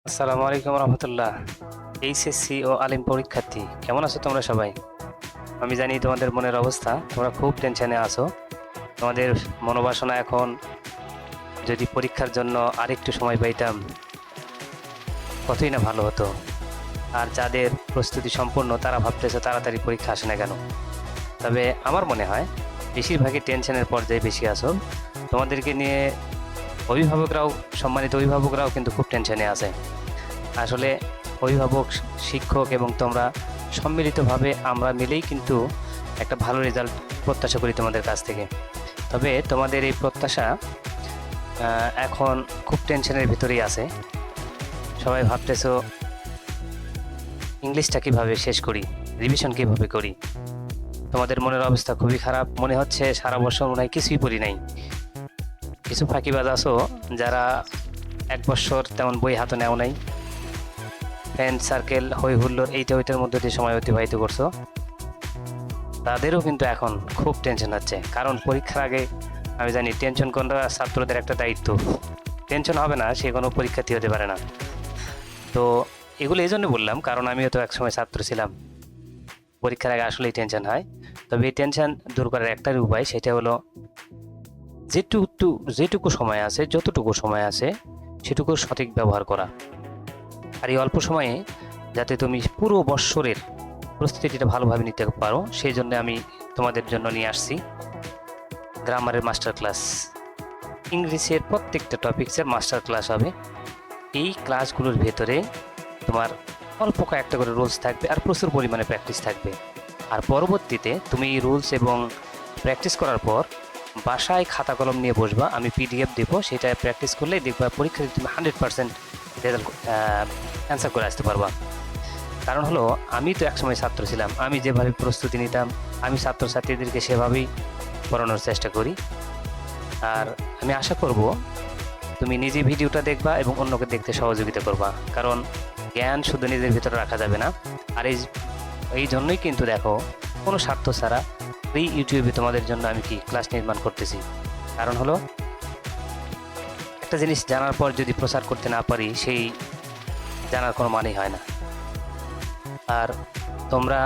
আসসালামু আলাইকুম রহমতুল্লাহ। এইচএসসি ও আলিম পরীক্ষার্থী কেমন আছো তোমরা সবাই? আমি জানি তোমাদের মনের অবস্থা, তোমরা খুব টেনশনে আছো। তোমাদের মনোবাসনা এখন যদি পরীক্ষার জন্য আরেকটু সময় পাইতাম কতই না ভালো হতো। আর যাদের প্রস্তুতি সম্পূর্ণ তারা ভাবতেছে তাড়াতাড়ি পরীক্ষা আসে না কেন। তবে আমার মনে হয় বেশিরভাগই টেনশনের পর্যায়ে বেশি আছো। তোমাদেরকে নিয়ে অভিভাবকরাও, সম্মানিত অভিভাবকরাও কিন্তু খুব টেনশনে আছে। আসলে অভিভাবক, শিক্ষক এবং তোমরা সম্মিলিতভাবে আমরা মিলেই কিন্তু একটা ভালো রেজাল্ট প্রত্যাশা করি তোমাদের কাছ থেকে। তবে তোমাদের এই প্রত্যাশা এখন খুব টেনশনের ভিতরেই আছে। সবাই ভাবতেছো ইংলিশটা কিভাবে শেষ করি, রিভিশন কিভাবে করি। তোমাদের মনের অবস্থা খুবই খারাপ, মনে হচ্ছে সারা বছর মনে হয় কিছুই পড়ি নাই। কিছু ফাঁকিবাজ আছো যারা এক বছর তেমন বই হাতে নেও নাই, ফ্রেন্ড সার্কেল হই হুল্লোড় এইটা ওইটার মধ্যে দিয়ে সময় অতিবাহিত করছো। তাদেরও কিন্তু এখন খুব টেনশন হচ্ছে, কারণ পরীক্ষার আগে আমি জানি টেনশন করা ছাত্রদের একটা দায়িত্ব। টেনশন হবে না সে কোনো পরীক্ষার্থী হতে পারে না। তো এগুলো এই জন্য বললাম কারণ আমিও তো একসময় ছাত্র ছিলাম। পরীক্ষার আগে আসলেই টেনশন হয়। তবে এই টেনশন দূর করার একটাই উপায়, সেটা হলো যেটুকু সময় আছে, যতটুকু সময় আছে সেটুকু সঠিক ব্যবহার করা। আর এই অল্প সময়ে যাতে তুমি পুরো বৎসরের প্রস্তুতিটা ভালোভাবে নিতে পারো, সেই জন্য আমি তোমাদের জন্য নিয়ে আসছি গ্রামারের মাস্টার ক্লাস। ইংলিশের প্রত্যেকটা টপিক্সের মাস্টার ক্লাস হবে। এই ক্লাসগুলোর ভেতরে তোমার অল্প কয়েকটা করে রুলস থাকবে আর প্রচুর পরিমাণে প্র্যাকটিস থাকবে। আর পরবর্তীতে তুমি এই রুলস এবং প্র্যাকটিস করার পর বাসায় খাতা কলম নিয়ে বসবা, আমি পিডিএফ দেবো, সেটা প্র্যাকটিস করলেই দেখবা পরীক্ষায় তুমি 100% রেজাল্ট অ্যান্সার করে আসতে পারবা। কারণ হলো আমি তো একসময় ছাত্র ছিলাম, আমি যেভাবে প্রস্তুতি নিতাম আমি ছাত্রছাত্রীদেরকে সেভাবেই পড়ানোর চেষ্টা করি। আর আমি আশা করব তুমি নিজে ভিডিওটা দেখবা এবং অন্যকে দেখতে সহযোগিতা করবা, কারণ জ্ঞান শুধু নিজের ভিতরে রাখা যাবে না। আর এই জন্যই কিন্তু দেখো কোনো স্বার্থ ছাড়া এই ইউটিউবে তোমাদের জন্য আমি কি ক্লাস নির্মাণ করতেছি। কারণ হলো একটা জিনিস জানার পর যদি প্রচার করতে না পারি সেই জানার কোনো মানেই হয় না। আর তোমরা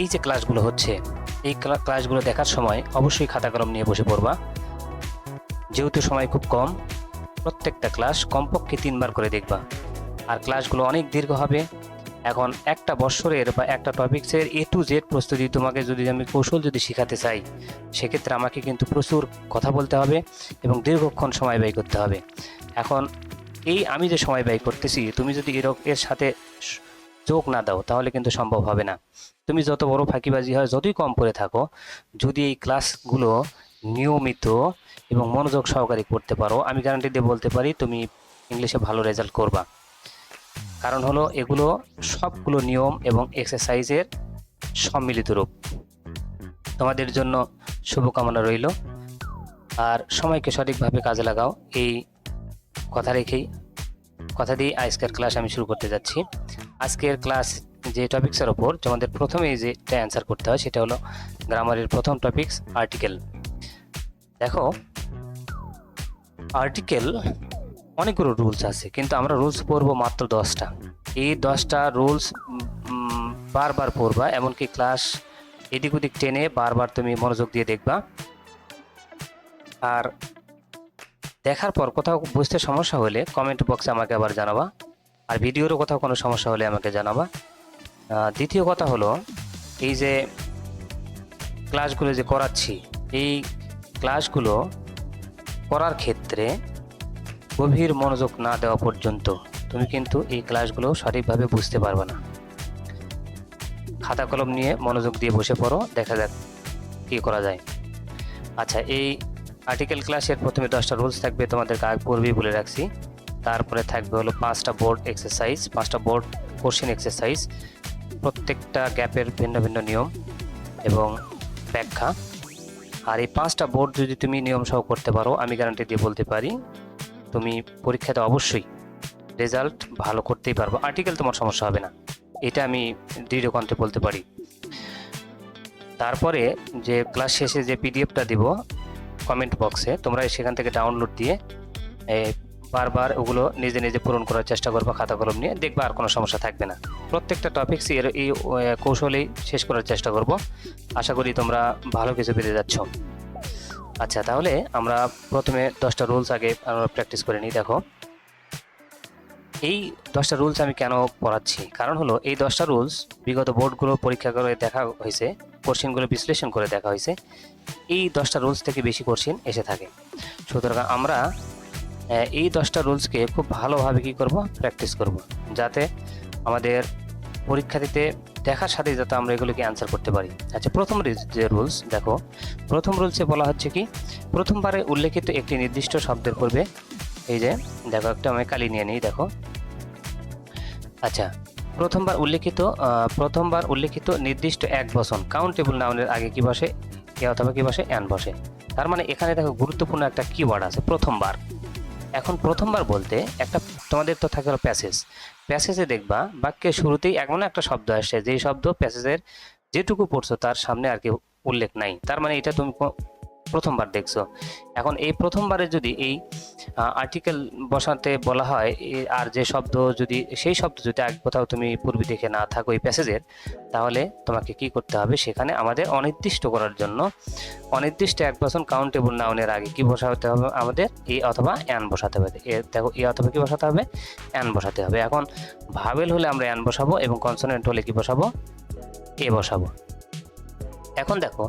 এই যে ক্লাসগুলো হচ্ছে এই ক্লাসগুলো দেখার সময় অবশ্যই খাতা কলম নিয়ে বসে পড়বা। যেহেতু সময় খুব কম, প্রত্যেকটা ক্লাস কমপক্ষে 3বার করে দেখবা। আর ক্লাসগুলো অনেক দীর্ঘ হবে। এখন একটা বৎসরের বা একটা টপিক্সের A to Z প্রস্তুতি তোমাকে যদি আমি কৌশল যদি শেখাতে চাই, সেক্ষেত্রে আমাকে কিন্তু প্রচুর কথা বলতে হবে এবং দীর্ঘক্ষণ সময় ব্যয় করতে হবে। এখন এই আমি যে সময় ব্যয় করতেছি, তুমি যদি এর সাথে যোগ না দাও তাহলে কিন্তু সম্ভব হবে না। তুমি যত বড় ফাঁকিবাজি হয়, যতই কম করে থাকো, যদি এই ক্লাসগুলো নিয়মিত এবং মনোযোগ সহকারে করতে পারো, আমি গ্যারান্টি দিয়ে বলতে পারি তুমি ইংলিশে ভালো রেজাল্ট করবা। কারণ হলো এগুলো সবগুলো নিয়ম এবং এক্সারসাইজের সম্মিলিত রূপ। তোমাদের জন্য শুভকামনা রইল। আর সময়কে সঠিকভাবে কাজে লাগাও, এই কথা দিয়ে আজকের ক্লাস আমি শুরু করতে যাচ্ছি। আজকের ক্লাস যে টপিক্সের ওপর তোমাদের প্রথমে যেটা অ্যান্সার করতে হয় সেটা হলো গ্রামারের প্রথম টপিক্স আর্টিকেল। দেখো, আর্টিকেল অনেকগুলো রুলস আছে, কিন্তু আমরা রুলস পড়বো মাত্র 10টা। এই 10টা রুলস বারবার পড়বা, এমনকি ক্লাস এদিক ওদিক টেনে বারবার তুমি মনোযোগ দিয়ে দেখবা। আর দেখার পর কোথাও বুঝতে সমস্যা হলে কমেন্ট বক্সে আমাকে আবার জানাবা। আর ভিডিওরও কোথাও কোনো সমস্যা হলে আমাকে জানাবা। দ্বিতীয় কথা হলো, এই যে ক্লাসগুলো যে করাচ্ছি, এই ক্লাসগুলো করার ক্ষেত্রে গভীর মনোযোগ না দেওয়া পর্যন্ত তুমি কিন্তু এই ক্লাসগুলো সঠিকভাবে বুঝতে পারবে না। খাতা কলম নিয়ে মনোযোগ দিয়ে বসে পড়ো, দেখা যাক কী করা যায়। আচ্ছা, এই আর্টিকেল ক্লাসের প্রথমে 10টা রুলস থাকবে, তোমাদের আগে পূর্বেই বলে রাখছি। তারপরে থাকবে হলো 5টা বোর্ড এক্সারসাইজ, 5টা বোর্ড কোশ্চেন এক্সারসাইজ, প্রত্যেকটা গ্যাপের ভিন্ন ভিন্ন নিয়ম এবং ব্যাখ্যা। আর এই 5টা বোর্ড যদি তুমি নিয়ম সহ করতে পারো, আমি গ্যারান্টি দিয়ে বলতে পারি তুমি পরীক্ষাতে অবশ্যই রেজাল্ট ভালো করতেই পারবো। আর্টিকেল তোমার সমস্যা হবে না, এটা আমি দৃঢ় কণ্ঠে বলতে পারি। তারপরে যে ক্লাস শেষে যে পিডিএফটা দিব কমেন্ট বক্সে, তোমরা সেখান থেকে ডাউনলোড দিয়ে বারবার ওগুলো নিজে নিজে পূরণ করার চেষ্টা করবো খাতা কলম নিয়ে, দেখবা আর কোনো সমস্যা থাকবে না। প্রত্যেকটা টপিকস এর এই কৌশলেই শেষ করার চেষ্টা করব। আশা করি তোমরা ভালো কিছু পেতে যাচ্ছ। আচ্ছা, তাহলে আমরা প্রথমে 10টা রুলস আগে আমরা প্র্যাকটিস করে নিই। দেখো, এই 10টা রুলস আমি কেন পড়াচ্ছি, কারণ হলো এই 10টা রুলস বিগত বোর্ডগুলো পরীক্ষা করে দেখা হয়েছে, কোশ্চেনগুলো বিশ্লেষণ করে দেখা হয়েছে, এই 10টা রুলস থেকে বেশি কোশ্চেন এসে থাকে। সুতরাং আমরা এই 10টা রুলসকে খুব ভালোভাবে কি করব, প্র্যাকটিস করব, যাতে আমাদের পরীক্ষা দিতে দেখার সাথে যাতে আমরা এগুলোকে অ্যান্সার করতে পারি। আচ্ছা, প্রথম যে রুলস দেখো, প্রথম রুলসে বলা হচ্ছে কি, প্রথমবারে উল্লেখিত একটি নির্দিষ্ট শব্দের পূর্বে, এই যে দেখো একটা আমি কালি নিয়ে নিই, দেখো। আচ্ছা, প্রথমবার উল্লেখিত নির্দিষ্ট এক বচন কাউন্টেবল নাউনের আগে কি বসে, এ অথবা কি বসে, অ্যান বসে। তার মানে এখানে দেখো গুরুত্বপূর্ণ একটা কিওয়ার্ড আছে, প্রথমবার। এখন প্রথমবার বলতে একটা তোমাদের তো থাকে প্যাসেজে দেখবা বাক্যের শুরুতেই এমন একটা শব্দ আসছে যেই শব্দ প্যাসেজের যেটুকু পড়ছো তার সামনে আর কি উল্লেখ নাই, তার মানে এটা তুমি প্রথমবার দেখছো। এখন এই প্রথমবারে যদি এই আর্টিকেল বসাতে বলা হয়, আর যে শব্দ যদি সেই শব্দ যদি আগে কোথাও তুমি পূর্বে দেখে না থাকো এই প্যাসেজের, তাহলে তোমাকে কি করতে হবে, সেখানে আমাদের অনির্দিষ্ট করার জন্য অনির্দিষ্ট এক বচন কাউন্টেবল নাউনের আগে কি বসাতে হবে, আমাদের এ অথবা অ্যান বসাতে হবে। দেখো, এ অথবা কি বসাতে হবে, অ্যান বসাতে হবে। এখন ভাবেল হলে আমরা অ্যান বসাবো এবং কনসোনেন্ট হলে কি বসাবো, এ বসাবো। এখন দেখো,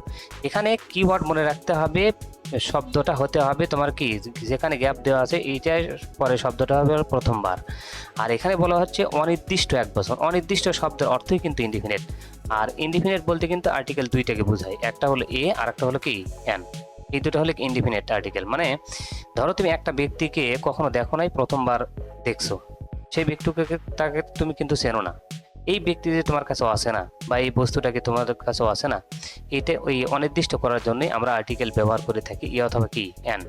এখানে কিওয়ার্ড মনে রাখতে হবে, শব্দটা হতে হবে তোমার কি, যেখানে গ্যাপ দেওয়া আছে এইটার পরে শব্দটা হবে প্রথমবার। আর এখানে বলা হচ্ছে অনির্দিষ্ট এক বচন, অনির্দিষ্ট শব্দের অর্থই কিন্তু ইনডিফিনিট। আর ইনডিফিনিট বলতে কিন্তু আর্টিকেল দুইটাকে বোঝায়, একটা হলো এ আর একটা হলো কি, অ্যান। এই দুটো হলো ইনডিফিনিট আর্টিকেল। মানে ধরো তুমি একটা ব্যক্তিকে কখনো দেখো নাই, প্রথমবার দেখছো, সেই ব্যক্তিকে তাকে তুমি কিন্তু চেনো না, এই ব্যক্তি যে তোমার কাছেও আসে না, বা এই বস্তুটাকে তোমাদের কাছেও আসে না, এটা ওই অনির্দিষ্ট করার জন্যই আমরা আর্টিকেল ব্যবহার করে থাকি, ই অথবা কি, অ্যান।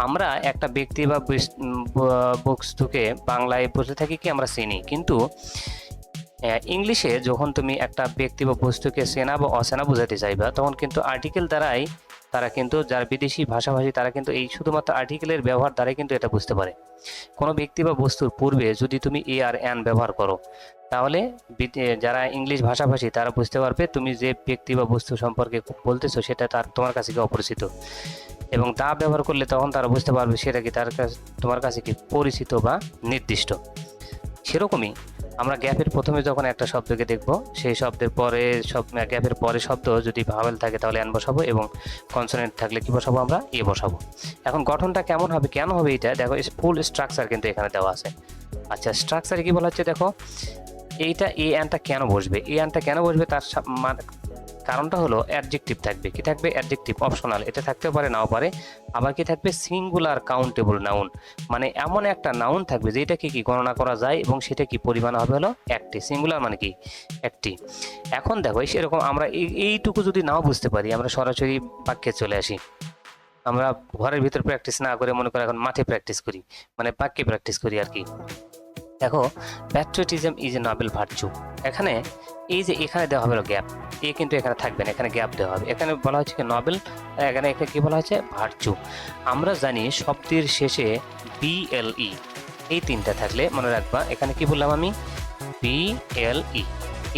আমরা একটা ব্যক্তি বা বস্তুকে বাংলায় বসে থাকি কি, আমরা চিনি, কিন্তু ইংলিশে যখন তুমি একটা ব্যক্তি বা বস্তুকে চেনা বা অচেনা বোঝাতে চাইবা, তখন কিন্তু আর্টিকেল দ্বারাই তারা কিন্তু, যারা বিদেশি ভাষাভাষী তারা কিন্তু এই শুধুমাত্র আর্টিকেলের ব্যবহার দ্বারাই কিন্তু এটা বুঝতে পারে। কোনো ব্যক্তি বা বস্তুর পূর্বে যদি তুমি এ আর অ্যান ব্যবহার করো, তাহলে যারা ইংলিশ ভাষাভাষী তারা বুঝতে পারবে তুমি যে ব্যক্তি বা বস্তু সম্পর্কে বলতেছো সেটা তোমার কাছে কি অপরিচিত, এবং তা ব্যবহার করলে তখন তারা বুঝতে পারবে সেটা কি তোমার কাছে কি পরিচিত বা নির্দিষ্ট। সেরকমই আমরা গ্যাপের প্রথমে যখন একটা শব্দকে দেখব, সেই শব্দের পরে গ্যাপের পরে শব্দ যদি ভাওয়েল থাকে তাহলে অ্যান বসাবো, এবং কনসোনেন্ট থাকলে কি বসাবো, আমরা এ বসাবো। এখন গঠনটা কেমন হবে, কেন হবে, এটা দেখো ফুল স্ট্রাকচার কিন্তু এখানে দেওয়া আছে। আচ্ছা, স্ট্রাকচারে কি বলা হচ্ছে, দেখো এইটা এ অ্যানটা কেন বসবে, এ অ্যানটা কেন বসবে, তার কারণটা হলো অ্যাডজেক্টিভ থাকবে, কি থাকবে, অ্যাডজেক্টিভ অপশনাল, এটা থাকতে পারে নাও পারে। আবার কি থাকবে, সিঙ্গুলার কাউন্টেবল নাউন, মানে এমন একটা নাউন থাকবে যেটাকে কি গণনা করা যায় এবং সেটা কি পরিমাণ হবে হলো একটি, সিঙ্গুলার মানে কি একটি। এখন দেখো সেরকম আমরা এইটুকু যদি নাও বুঝতে পারি, আমরা সরাসরি বাক্যে চলে আসি। আমরা ঘরের ভিতর প্র্যাকটিস না করে মনে করো এখন মাঠে প্র্যাকটিস করি, মানে বাক্যে প্র্যাকটিস করি আর কি। দেখো, patriotism is a noble virtue, এখানে এই যে এখানে দেওয়া হবে গ্যাপ, এ কিন্তু এখানে থাকবে না, এখানে গ্যাপ দেওয়া হবে। এখানে বলা হচ্ছে কি নবেল, এখানে কি বলা হচ্ছে, ভার্চু। আমরা জানি শব্দের শেষে বিএলই এই তিনটা থাকলে মনে রাখবা, এখানে কি বললাম আমি, বিএলই,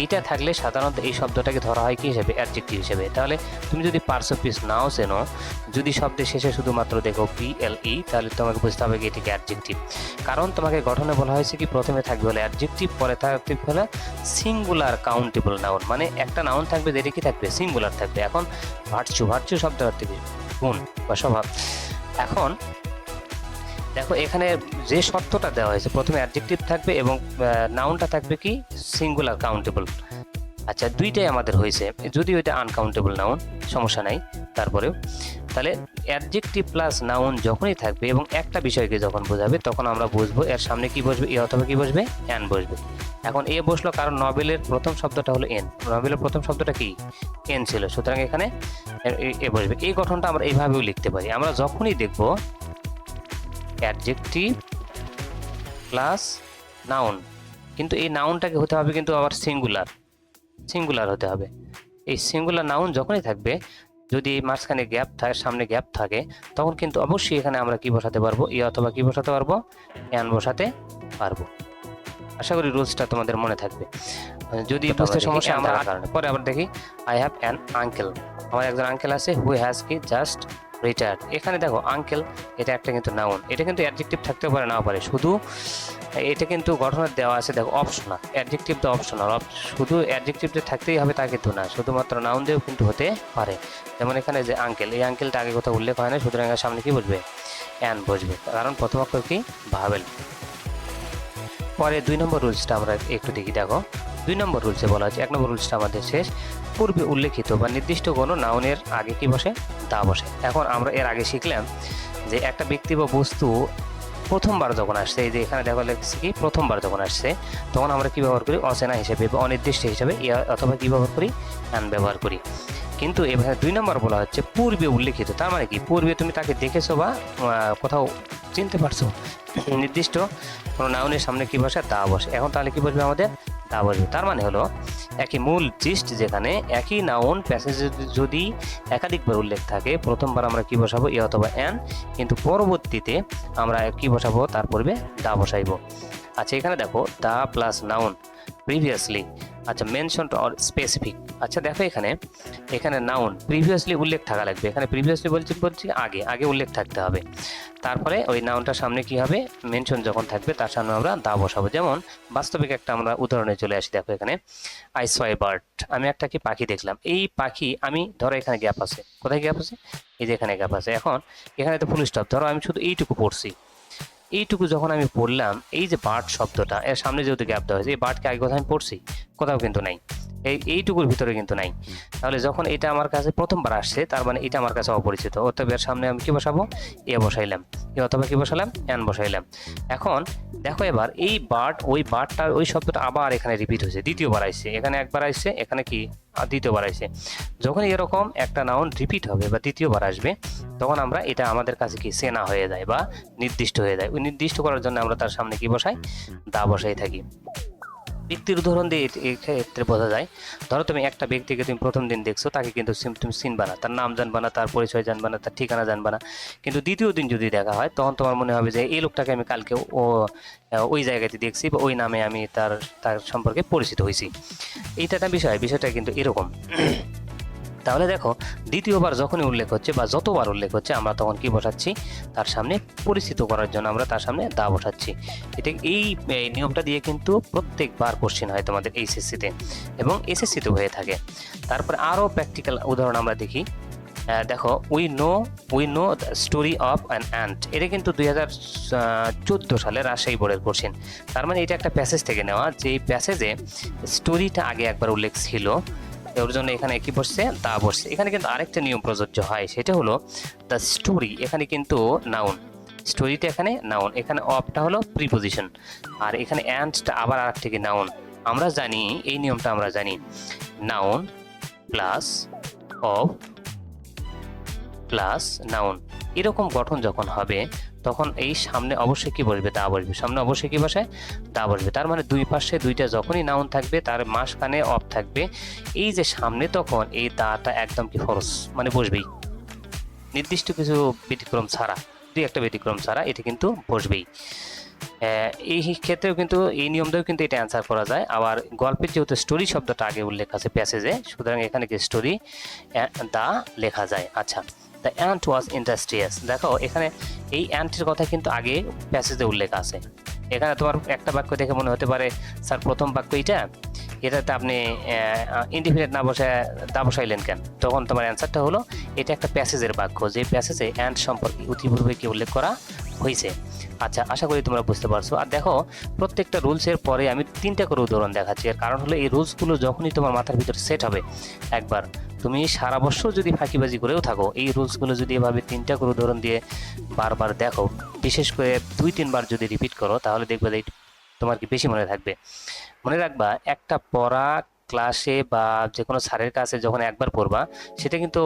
এইটা থাকলে সাধারণত এই শব্দটাকে ধরা হয় কি হিসেবে, অ্যাডজেক্টিভ হিসেবে। তাহলে তুমি যদি পার্টস অফ স্পিচ নাও চেনো, যদি শব্দের শেষে শুধুমাত্র দেখো বিএলই, তাহলে তোমাকে বুঝতে হবে কি এটিকে অ্যাডজেক্টিভ। কারণ তোমাকে গঠনে বলা হয়েছে কি, প্রথমে থাকবে হলো অ্যাডজেক্টিভ, পরে থাকবে হলো সিঙ্গুলার কাউন্টেবল নাউন, মানে একটা নাউন থাকবে যেটা কি থাকবে, সিঙ্গুলার থাকবে। এখন ভার্চু শব্দের অর্থ কি, গুণ বা স্বভাব। এখন দেখো এখানে যে শর্তটা দেওয়া হয়েছে, প্রথমে অ্যাডজেক্টিভ থাকবে এবং নাউনটা থাকবে কি, সিঙ্গুলার কাউন্টেবল। আচ্ছা, দুইটাই আমাদের হয়েছে, যদিও এটা আনকাউন্টেবল নাউন, সমস্যা নাই তারপরেও। তাহলে অ্যাডজেক্টিভ প্লাস নাউন যখনই থাকবে এবং একটা বিষয়কে যখন বোঝাবে, তখন আমরা বুঝবো এর সামনে কি বসবে, এ অথবা কি বসবে, অ্যান বসবে। এখন এ বসলো কারণ নবেলের প্রথম শব্দটা হলো এন, নবেলের প্রথম শব্দটা কি, এন ছিল, সুতরাং এখানে এ বসবে। এই গঠনটা আমরা এইভাবেও লিখতে পারি। আমরা যখনই দেখবো অ্যাডজেক্টিভ প্লাস নাউন, কিন্তু এই নাউনটাকে হতে হবে কিন্তু আবার সিঙ্গুলার হতে হবে। এই সিঙ্গুলার নাউন যখনই থাকবে যদি মাঝখানে গ্যাপ থাকে, সামনে গ্যাপ থাকে, তখন কিন্তু অবশ্যই এখানে আমরা কি বসাতে পারবো, ই অথবা কি বসাতে পারবো, অ্যান বসাতে পারবো। আশা করি রুলসটা তোমাদের মনে থাকবে। যদি বুঝতে সমস্যা আমরা পরে আবার দেখি, আই হ্যাভ অ্যান আঙ্কেল, আমার একজন আঙ্কেল আছে, হু হ্যাজ কি জাস্ট রিটায়ার্ড। এখানে দেখো আঙ্কেল, এটা একটা কিন্তু নাউন, এটা কিন্তু অ্যাডজেক্টিভ থাকতে পারে, নাও পারে, শুধু এটা কিন্তু গঠনের দেওয়া আছে দেখো অপশনাল, অ্যাডজেক্টিভ তো অপশনাল, শুধু অ্যাডজেক্টিভ যে থাকতেই হবে তা কিন্তু না, শুধুমাত্র নাউন দিয়েও কিন্তু হতে পারে। যেমন এখানে যে আঙ্কেল, এই আঙ্কেলটা আগে কোথাও উল্লেখ হয় না, সুতরাং এর সামনে কি বসবে, অ্যান বসবে, কারণ প্রথম অক্ষর কি, ভাবেল। পরে 2 নম্বর রুলসটা আমরা একটু দেখি। দেখো 2 নম্বর রুলসে বলা হচ্ছে, 1 নম্বর রুলসটা আমাদের শেষ, পূর্বে উল্লেখিত বা নির্দিষ্ট কোনো নাউনের আগে কি বসে, তা বসে। এখন আমরা এর আগে শিখলাম যে একটা ব্যক্তি বা বস্তু প্রথমবার যখন আসছে, এই যে এখানে দেখা লাগছে কি প্রথমবার যখন আসছে, তখন আমরা কি ব্যবহার করি, অচেনা হিসেবে বা অনির্দিষ্ট হিসেবে অথবা কি ব্যবহার করি, অ্যান ব্যবহার করি। কিন্তু এখানে 2 নম্বর বলা হচ্ছে পূর্বে উল্লেখিত, তার মানে কি পূর্বে তুমি তাকে দেখেছো বা কোথাও চিনতে পারছো, নির্দিষ্ট কোনো নাউনের সামনে কি বসে, দা বসে। এখন তাহলে কি বসবে, আমাদের দা বসবে। তার মানে হলো একই মূল জিস্ট, যেখানে একই নাউন প্যাসেজে যদি একাধিকবার উল্লেখ থাকে, প্রথমবার আমরা কি বসাবো, ই অথবা অ্যান, কিন্তু পরবর্তীতে আমরা কি বসাবো, তার পূর্বে দা বসাইবো। আচ্ছা এখানে দেখো দা প্লাস নাউন প্রিভিয়াসলি, আচ্ছা মেনশনড অর স্পেসিফিক। আচ্ছা দেখো এখানে নাউন প্রিভিয়াসলি উল্লেখ থাকা লাগবে, এখানে প্রিভিয়াসলি বলছি আগে আগে উল্লেখ থাকতে হবে, তারপরে ওই নাউনটার সামনে কি হবে, মেনশন যখন থাকবে তার সামনে আমরা দা বসাবো। যেমন বাস্তবিক একটা আমরা উদাহরণে চলে আসি। দেখো এখানে আই স এ বার্ড, আমি একটা কি পাখি দেখলাম, এই পাখি আমি, ধরো এখানে গ্যাপ আছে, কোথায় গ্যাপ আছে, এই যে এখানে গ্যাপ আছে। এখন এখানে তো ফুল স্টপ, ধরো আমি শুধু এইটুকু পড়ছি, এইটুকু যখন আমি পড়লাম, এই যে বার্ড শব্দটা, এর সামনে যেহেতু গ্যাপ দেওয়া হয়েছে, এই বার্ডকে আগে কোথাও আমি পড়ছি, কোথাও কিন্তু নাই, এইটুকুর ভিতরে কিন্তু নাই। তাহলে যখন এটা আমার কাছে প্রথমবার আসছে, তার মানে এটা আমার কাছে অপরিচিত, অতএব এর সামনে আমি কি বসাবো, এ বসাইলাম, এ অথবা কি বসালাম, অ্যান বসাইলাম। এখন দেখো এবার এই বার্ড, ওই বার্ডটার ওই শব্দটা আবার এখানে রিপিট হয়েছে, দ্বিতীয়বার আসছে, এখানে একবার আসছে, এখানে কি দ্বিতীয়বার আসছে। যখন এরকম একটা নাউন রিপিট হবে বা দ্বিতীয়বার আসবে, তখন আমরা এটা আমাদের কাছে কি চেনা হয়ে যায় বা নির্দিষ্ট হয়ে যায়। ওই নির্দিষ্ট করার জন্য আমরা তার সামনে কি বসাই, দা বসাই থাকি। ব্যক্তির উদাহরণ দিয়ে এই ক্ষেত্রে বোঝা যায়, ধরো তুমি একটা ব্যক্তিকে তুমি প্রথম দিন দেখছো, তাকে কিন্তু তুমি চিনবা না, তার নাম জানবা না, তার পরিচয় জানবা না, তার ঠিকানা জানবা না। কিন্তু দ্বিতীয় দিন যদি দেখা হয়, তখন তোমার মনে হবে যে এই লোকটাকে আমি কালকে ওই জায়গাতে দেখছি বা ওই নামে আমি তার সম্পর্কে পরিচিত হয়েছি। এইটা একটা বিষয়টা কিন্তু এরকম। তাহলে দেখো দ্বিতীয়বার যখনই উল্লেখ হচ্ছে বা যতবার উল্লেখ হচ্ছে, আমরা তখন কি বসাচ্ছি, তার সামনে পরিচিত করার জন্য আমরা তার সামনে দা বসাচ্ছি। এটা এই নিয়মটা দিয়ে কিন্তু প্রত্যেকবার কোশ্চেন হয় তোমাদের এইচএসসিতে এবং এসএসসিতেও হয়ে থাকে। তারপরে আরও প্র্যাকটিক্যাল উদাহরণ আমরা দেখি। দেখো we know the story of an ant, এটা কিন্তু 2014 সালে রাজশাহী বোর্ডের কোশ্চেন। তার মানে এটা একটা প্যাসেজ থেকে নেওয়া, যে এই প্যাসেজে স্টোরিটা আগে একবার উল্লেখ ছিল, ওর জন্য এখানে কি বসছে, দা বসছে। এখানে কিন্তু আরেকটা নিয়ম প্রযোজ্য হয়, সেটা হলো দ্য স্টোরি, এখানে কিন্তু নাউন, স্টোরিটা এখানে নাউন, এখানে অফটা হলো প্রিপোজিশন, আর এখানে অ্যান্ডটা আবার আরেকটা কি নাউন। আমরা জানি এই নিয়মটা, আমরা জানি noun plus of plus noun, এরকম গঠন যখন হবে, তখন এই সামনে অবশ্যই কি বসবে, দা বসবে, সামনে অবশ্যই কি বসে, দা বসবে। তার মানে দুই পাশে দুইটা যখনই নাউন থাকবে, তার মাঝখানে অফ থাকবে, এই যে সামনে, তখন এই দাটা একদম কি ফরজ, মানে বসবেই, নির্দিষ্ট কিছু ব্যতিক্রম ছাড়া, দুই একটা ব্যতিক্রম ছাড়া এটা কিন্তু বসবেই। এই ক্ষেত্রেও কিন্তু এই নিয়ম দিয়েও কিন্তু এটা অ্যান্সার করা যায়। আবার গল্পের যেহেতু স্টোরি শব্দটা আগে উল্লেখ আছে প্যাসেজে, সুতরাং এখানে কি স্টোরি দা লেখা যায়। আচ্ছা, দ্য অ্যান্ট ওয়াজ ইন্ডাস্ট্রিয়াস, দেখো এখানে এই অ্যান্টের কথা কিন্তু আগে প্যাসেজে উল্লেখ আছে। এখানে তোমার একটা বাক্য দেখে মনে হতে পারে স্যার প্রথম বাক্য এটাতে আপনি ইনডিফিনিট না বসে দা বসাইলেন কেন? তখন তোমার অ্যান্সারটা হলো এটা একটা প্যাসেজের বাক্য, যে প্যাসেজে অ্যান্ট সম্পর্কে ইতিপূর্বে কি উল্লেখ করা হয়েছে। আচ্ছা, আশা করি তোমরা বুঝতে পারছো। আর দেখো প্রত্যেকটা রুলসের পরে আমি 3টা করে উদাহরণ দেখাচ্ছি। এর কারণ হলো এই রুলসগুলো যখনই তোমার মাথার ভিতরে সেট হবে একবার, তুমি সারা বছর যদি ফাঁকিবাজি করেও থাকো, এই রুলসগুলো যদি এভাবে 3টা করে উদাহরণ দিয়ে বারবার দেখো, বিশেষ করে 2-3 বার যদি রিপিট করো, তাহলে দেখবে যে তোমার কি বেশি মনে থাকবে। মনে রাখবা, একটা পড়া ক্লাসে বা যে কোনো স্যারের কাছে যখন একবার পড়বা সেটা কিন্তু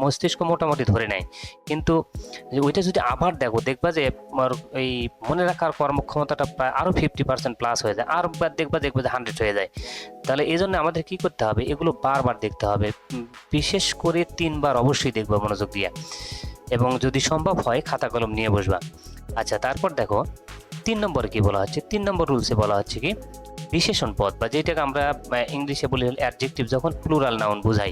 মস্তিষ্ক মোটামুটি ধরে নেয়, কিন্তু ওইটা যদি আবার দেখবা যে এই মনে রাখার কর্মক্ষমতাটা প্রায় আরও 50% প্লাস হয়ে যায়, আর দেখবা যে 100 হয়ে যায়। তাহলে এই জন্য আমাদের কি করতে হবে, এগুলো বারবার দেখতে হবে, বিশেষ করে 3বার অবশ্যই দেখবা মনোযোগ দিয়ে, এবং যদি সম্ভব হয় খাতা কলম নিয়ে বসবা। আচ্ছা, তারপর দেখো 3 নম্বরে কি বলা হচ্ছে, 3 নম্বর রুলসে বলা হচ্ছে কি বিশেষণ পদ, বা যেটাকে আমরা ইংলিশে বলি অ্যাডজেক্টিভ, যখন প্লুরাল নাউন বোঝাই,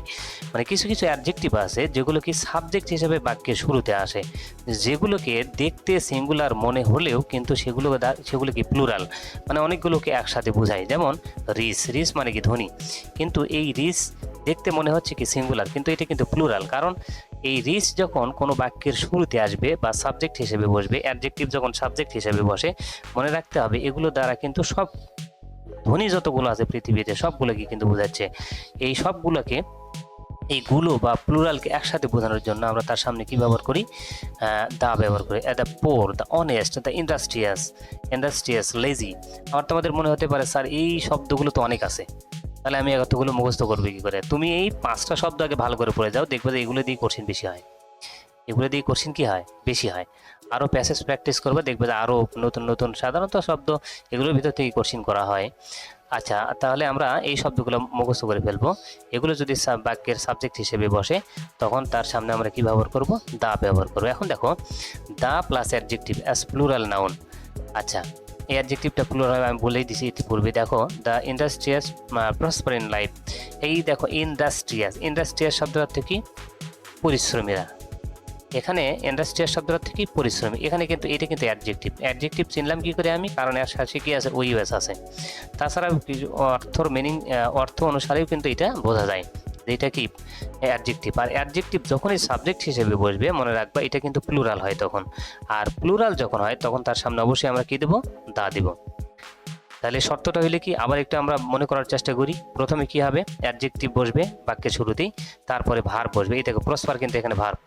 মানে কিছু কিছু অ্যাডজেক্টিভ আছে যেগুলো কি সাবজেক্ট হিসেবে বাক্যের শুরুতে আসে, যেগুলোকে দেখতে সিঙ্গুলার মনে হলেও কিন্তু সেগুলো কি প্লুরাল, মানে অনেকগুলোকে একসাথে বোঝায়। যেমন রিস মানে কি ধনী, কিন্তু এই রিস দেখতে মনে হচ্ছে কি সিঙ্গুলার, কিন্তু এটা কিন্তু প্লুরাল, কারণ এই রিস যখন কোনো বাক্যের শুরুতে আসবে বা সাবজেক্ট হিসেবে বসবে, অ্যাডজেক্টিভ যখন সাবজেক্ট হিসেবে বসে, মনে রাখতে হবে এগুলো দ্বারা কিন্তু সব ধ্বনি যতগুলো আছে পৃথিবীতে সবগুলোকে কিন্তু বোঝাচ্ছে। এই সবগুলোকে, এইগুলো বা প্লুরালকে একসাথে বোঝানোর জন্য আমরা তার সামনে কি ব্যবহার করি, দা ব্যবহার করি। The poor, the honest, the industrious, lazy. আবার তোমাদের মনে হতে পারে স্যার এই শব্দগুলো তো অনেক আছে, তাহলে আমি এতগুলো মুখস্থ করবো কি করে? তুমি এই 5টা শব্দ আগে ভালো করে পড়ে যাও, দেখবে যে এগুলো দিয়ে কোশ্চেন বেশি হয়, এগুলো দিয়ে কোশ্চেন কি হয়, বেশি হয়। আরও প্যাসেজ প্র্যাকটিস করবে, দেখবে যে আরও নতুন নতুন সাধারণত শব্দ এগুলোর ভিতর থেকে কোশ্চেন করা হয়। আচ্ছা, তাহলে আমরা এই শব্দগুলো মুখস্থ করে ফেলবো। এগুলো যদি বাক্যের সাবজেক্ট হিসেবে বসে, তখন তার সামনে আমরা কি ব্যবহার করব, দা ব্যবহার করবো। এখন দেখো the plus adjective as plural noun. আচ্ছা, এই অ্যাডজেক্টিভটা প্লুরাল আমি বলেই দিছি ইতিপূর্বে। দেখো the industrious prosper in life, এই দেখো ইন্ডাস্ট্রিয়াস শব্দের অর্থ কি, পরিশ্রমীরা। এখানে ইন্ডাস্ট্রিয়াল শব্দের অর্থ কি, পরিশ্রমী। এখানে কিন্তু এটা কিন্তু অ্যাডজেক্টিভ চিনলাম কি করে আমি, কারণ এর সাথে কি আছে, ওইএস আছে। তাছাড়া অর্থ অনুসারেও কিন্তু এটা বোঝা যায় যে এটা কি অ্যাডজেক্টিভ। আর অ্যাডজেক্টিভ যখনই সাবজেক্ট হিসেবে বসবে, মনে রাখবা এটা কিন্তু প্লুরাল হয় তখন। আর প্লুরাল যখন হয় তখন তার সামনে অবশ্যই আমরা কি দেব, দা দেব। তাহলে শর্তটা হইলে কি, আবার একটু আমরা মনে করার চেষ্টা করি। প্রথমে কি হবে, অ্যাডজেক্টিভ বসবে বাক্যের শুরুতেই, তারপরে ভার্ব বসবে। এই দেখো প্রসপার কিন্তু এখানে ভার্ব।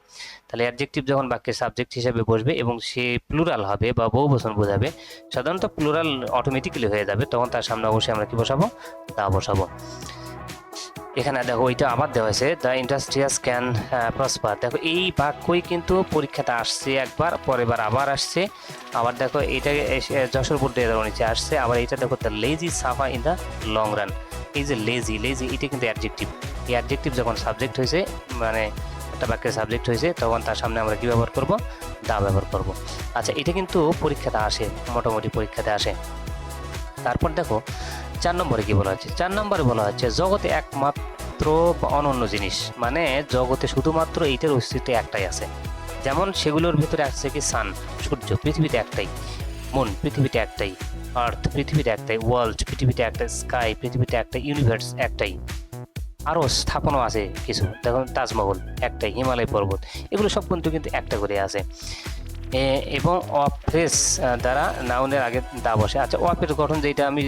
তাহলে অ্যাডজেক্টিভ যখন বাক্যের সাবজেক্ট হিসেবে বসবে এবং সে প্লুরাল হবে বা বহুবচন বোঝাবে, সাধারণত প্লুরাল অটোমেটিক্যালি হয়ে যাবে, তখন তার সামনে অবশ্যই আমরা কি বসাবো, দা বসাবো। এখানে দেখো ওইটা আবার দেওয়া হয়েছে, দ্য ইন্ডাস্ট্রিয়াস ক্যান প্রসপার। দেখো এই বাক্যই কিন্তু পরীক্ষাতে আসছে একবার, পরের বার আবার আসছে। আবার দেখো এটা যশোর বোর্ডে নিচে আসছে। আবার এটা দেখো the lazy suffer in the long run. এই যে লেজি এটা কিন্তু অ্যাডজেক্টিভ। এই অ্যাডজেক্টিভ যখন সাবজেক্ট হয়েছে, মানে একটা বাক্যের সাবজেক্ট হয়েছে, তখন তার সামনে আমরা কি ব্যবহার করব, দা ব্যবহার করব। আচ্ছা, এটা কিন্তু পরীক্ষাতে আসে, মোটামুটি পরীক্ষাতে আসে। তারপর দেখো 4 নম্বরে কি বলা হচ্ছে, 4 নম্বরে বলা হচ্ছে জগতে একমাত্র বা অনন্য জিনিস, মানে জগতে শুধুমাত্র এইটার অস্তিত্ব একটাই আছে। যেমন সেগুলোর ভিতরে আছে কি, সান সূর্য পৃথিবীতে একটাই, মুন পৃথিবীতে একটাই, আর্থ পৃথিবীতে একটাই, ওয়ার্ল্ড পৃথিবীতে একটাই, স্কাই পৃথিবীতে একটাই, ইউনিভার্স একটাই। আরও স্থাপনও আছে কিছু, দেখুন তাজমহল একটাই, হিমালয় পর্বত, এগুলো সব কিন্তু একটা করে আছে। এবং অফ্রেস দ্বারা নাউনের আগে দা বসে। আচ্ছা, অফের গঠন যেটা আমি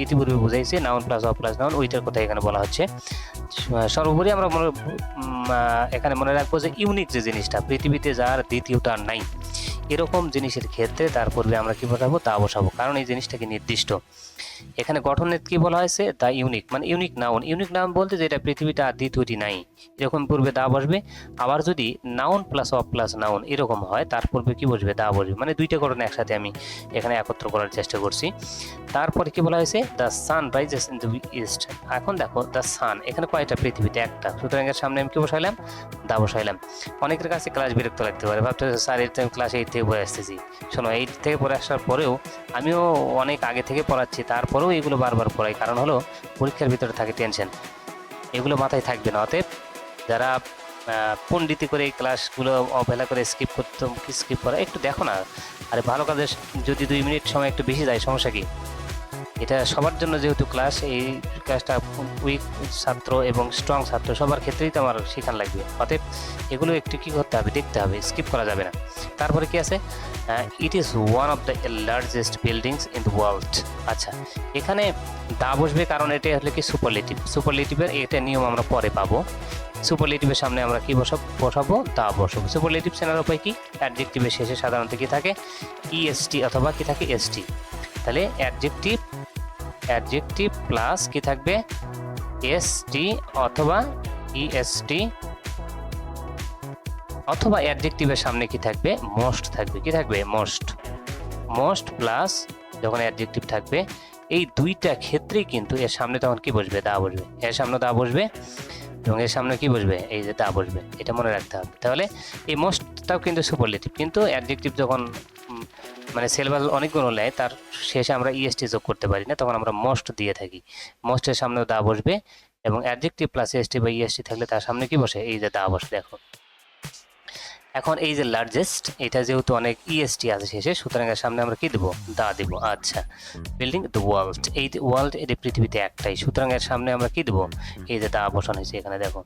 ইতিপূর্বে বুঝাইছি, noun plus of plus noun, ওইটার কথা এখানে বলা হচ্ছে। সর্বোপরি আমরা এখানে মনে রাখবো যে ইউনিক যে জিনিসটা, পৃথিবীতে যার দ্বিতীয়টা নাই, এরকম জিনিসের ক্ষেত্রে তার পূর্বে আমরা কি বসাবো, দা বসাবো, কারণ এই জিনিসটাকে নির্দিষ্ট। এখানে গঠনের কি বলা হয়েছে, দা ইউনিক, মানে ইউনিক নাউন বলতে যেটা পৃথিবীতে আর দ্বিতীয়টি নাই, এরকম পূর্বে দা বসবে। আবার যদি noun plus of plus noun এরকম হয়, তার পূর্বে কি বসবে, দা বসবে। মানে দুইটা গঠন একসাথে আমি এখানে একত্র করার চেষ্টা করছি। তারপরে কি বলা হয়েছে, the sun rises in the east. এখন দেখো দ্য সান, এখানে কয়টা, পৃথিবীতে একটা, সুতরাং এর সামনে আমি কি বসাইলাম, দা বসাইলাম। অনেকের কাছে ক্লাস বিরক্ত লাগতে পারে, ভাবতে স্যার ক্লাস 8 থেকে পড়ে আসতেছি। শোনো, 8 থেকে পড়ে আসার পরেও আমিও অনেক আগে থেকে পড়াচ্ছি, তারপরেও এগুলো বারবার পড়াই, কারণ হলো পরীক্ষার ভিতরে থাকে টেনশন, এগুলো মাথায় থাকবে না। অতএব যারা পণ্ডিতি করে এই ক্লাসগুলো অবহেলা করে স্কিপ করা, একটু দেখো না। আরে ভালো কাজে যদি 2 মিনিট সময় একটু বেশি যায়, সমস্যা কি? এটা সবার জন্য যেহেতু ক্লাস, এই ক্লাসটা উইক ছাত্র এবং স্ট্রং ছাত্র সবার ক্ষেত্রেই তো আমার শেখান লাগবে। অতএব এগুলো একটু কী করতে হবে, দেখতে হবে, স্কিপ করা যাবে না। তারপরে কি আছে, it is one of the largest buildings in the world. আচ্ছা, এখানে দা বসবে, কারণ এটা হলো কি সুপারলেটিভের এটা নিয়ম আমরা পরে পাবো। সুপারলেটিভের সামনে আমরা কি বসাবো, দা বসাবো। সুপারলেটিভ চেনার উপায় কি, অ্যাডজেক্টিভের শেষে সাধারণত কি থাকে, ইএসটি অথবা কি থাকে, এসটি। তাহলে অ্যাডজেক্টিভ প্লাস কি থাকবে, এসটি অথবা ইএসটি, অথবা অ্যাডজেক্টিভের সামনে কি থাকবে, মোস্ট থাকবে। কি থাকবে, মোস্ট। মোস্ট প্লাস যখন অ্যাডজেক্টিভ থাকবে, এই দুইটা ক্ষেত্রেই কিন্তু এর সামনে তখন কি বসবে, দা বসবে। এর সামনে দা বসবে এবং এর সামনে কি বসবে, এই যে দা বসবে। এটা মনে রাখতে হবে। তাহলে এই মোস্টটাও কিন্তু সুপারলেটিভ, কিন্তু অ্যাডজেক্টিভ যখন মানে সিলেবাস অনেকগুলো নেয়, তার শেষে আমরা ইএসটি যোগ করতে পারি না, তখন আমরা মোস্ট দিয়ে থাকি। মোস্টের সামনেও দা বসবে এবং অ্যাডজেক্টিভ প্লাস এসটি বা ইএসটি থাকলে তার সামনে কি বসে, এই যে দা বসে। দেখো এখন এই যে লার্জেস্ট, এটা যেহেতু অনেক ইএসটি আছে শেষে, সুতরাং এর সামনে আমরা কি দেবো, দা দেবো। আচ্ছা, বিল্ডিং দ্য ওয়ার্ল্ড, এই ওয়ার্ল্ড এটি পৃথিবীতে একটাই, সুতরাং এর সামনে আমরা কি দেবো, এই যে দা বসানো হয়েছে এখানে দেখো।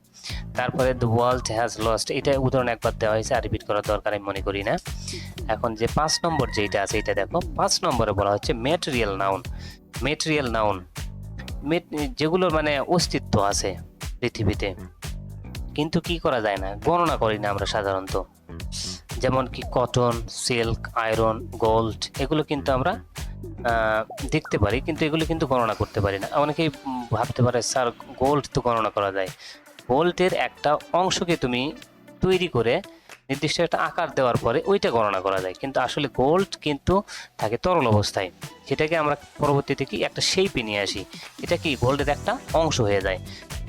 তারপরে দ্য ওয়ার্ল্ড হ্যাজ লস্ট, এটা উদাহরণ একবার দেওয়া হয়েছে, আর রিপিট করার দরকার আমি মনে করি না। এখন যে 5 নম্বর যেটা আছে এটা দেখো, 5 নম্বরে বলা হচ্ছে ম্যাটেরিয়াল নাউন। ম্যাটেরিয়াল নাউন যেগুলোর মানে অস্তিত্ব আছে পৃথিবীতে, কিন্তু কি করা যায় না, গণনা করি না আমরা সাধারণত। যেমন কি কটন, সিল্ক, আয়রন, গোল্ড, এগুলো কিন্তু আমরা দেখতে পারি, কিন্তু এগুলো কিন্তু গণনা করতে পারি না। অনেকেই ভাবতে পারে স্যার গোল্ড তো গণনা করা যায়। গোল্ডের একটা অংশকে তুমি তৈরি করে নির্দিষ্ট একটা আকার দেওয়ার পরে ওইটা গণনা করা যায়, কিন্তু আসলে গোল্ড কিন্তু থাকে তরল অবস্থায়, সেটাকে আমরা পরবর্তীতে কি একটা শেপে নিয়ে আসি, এটা কি গোল্ডের একটা অংশ হয়ে যায়।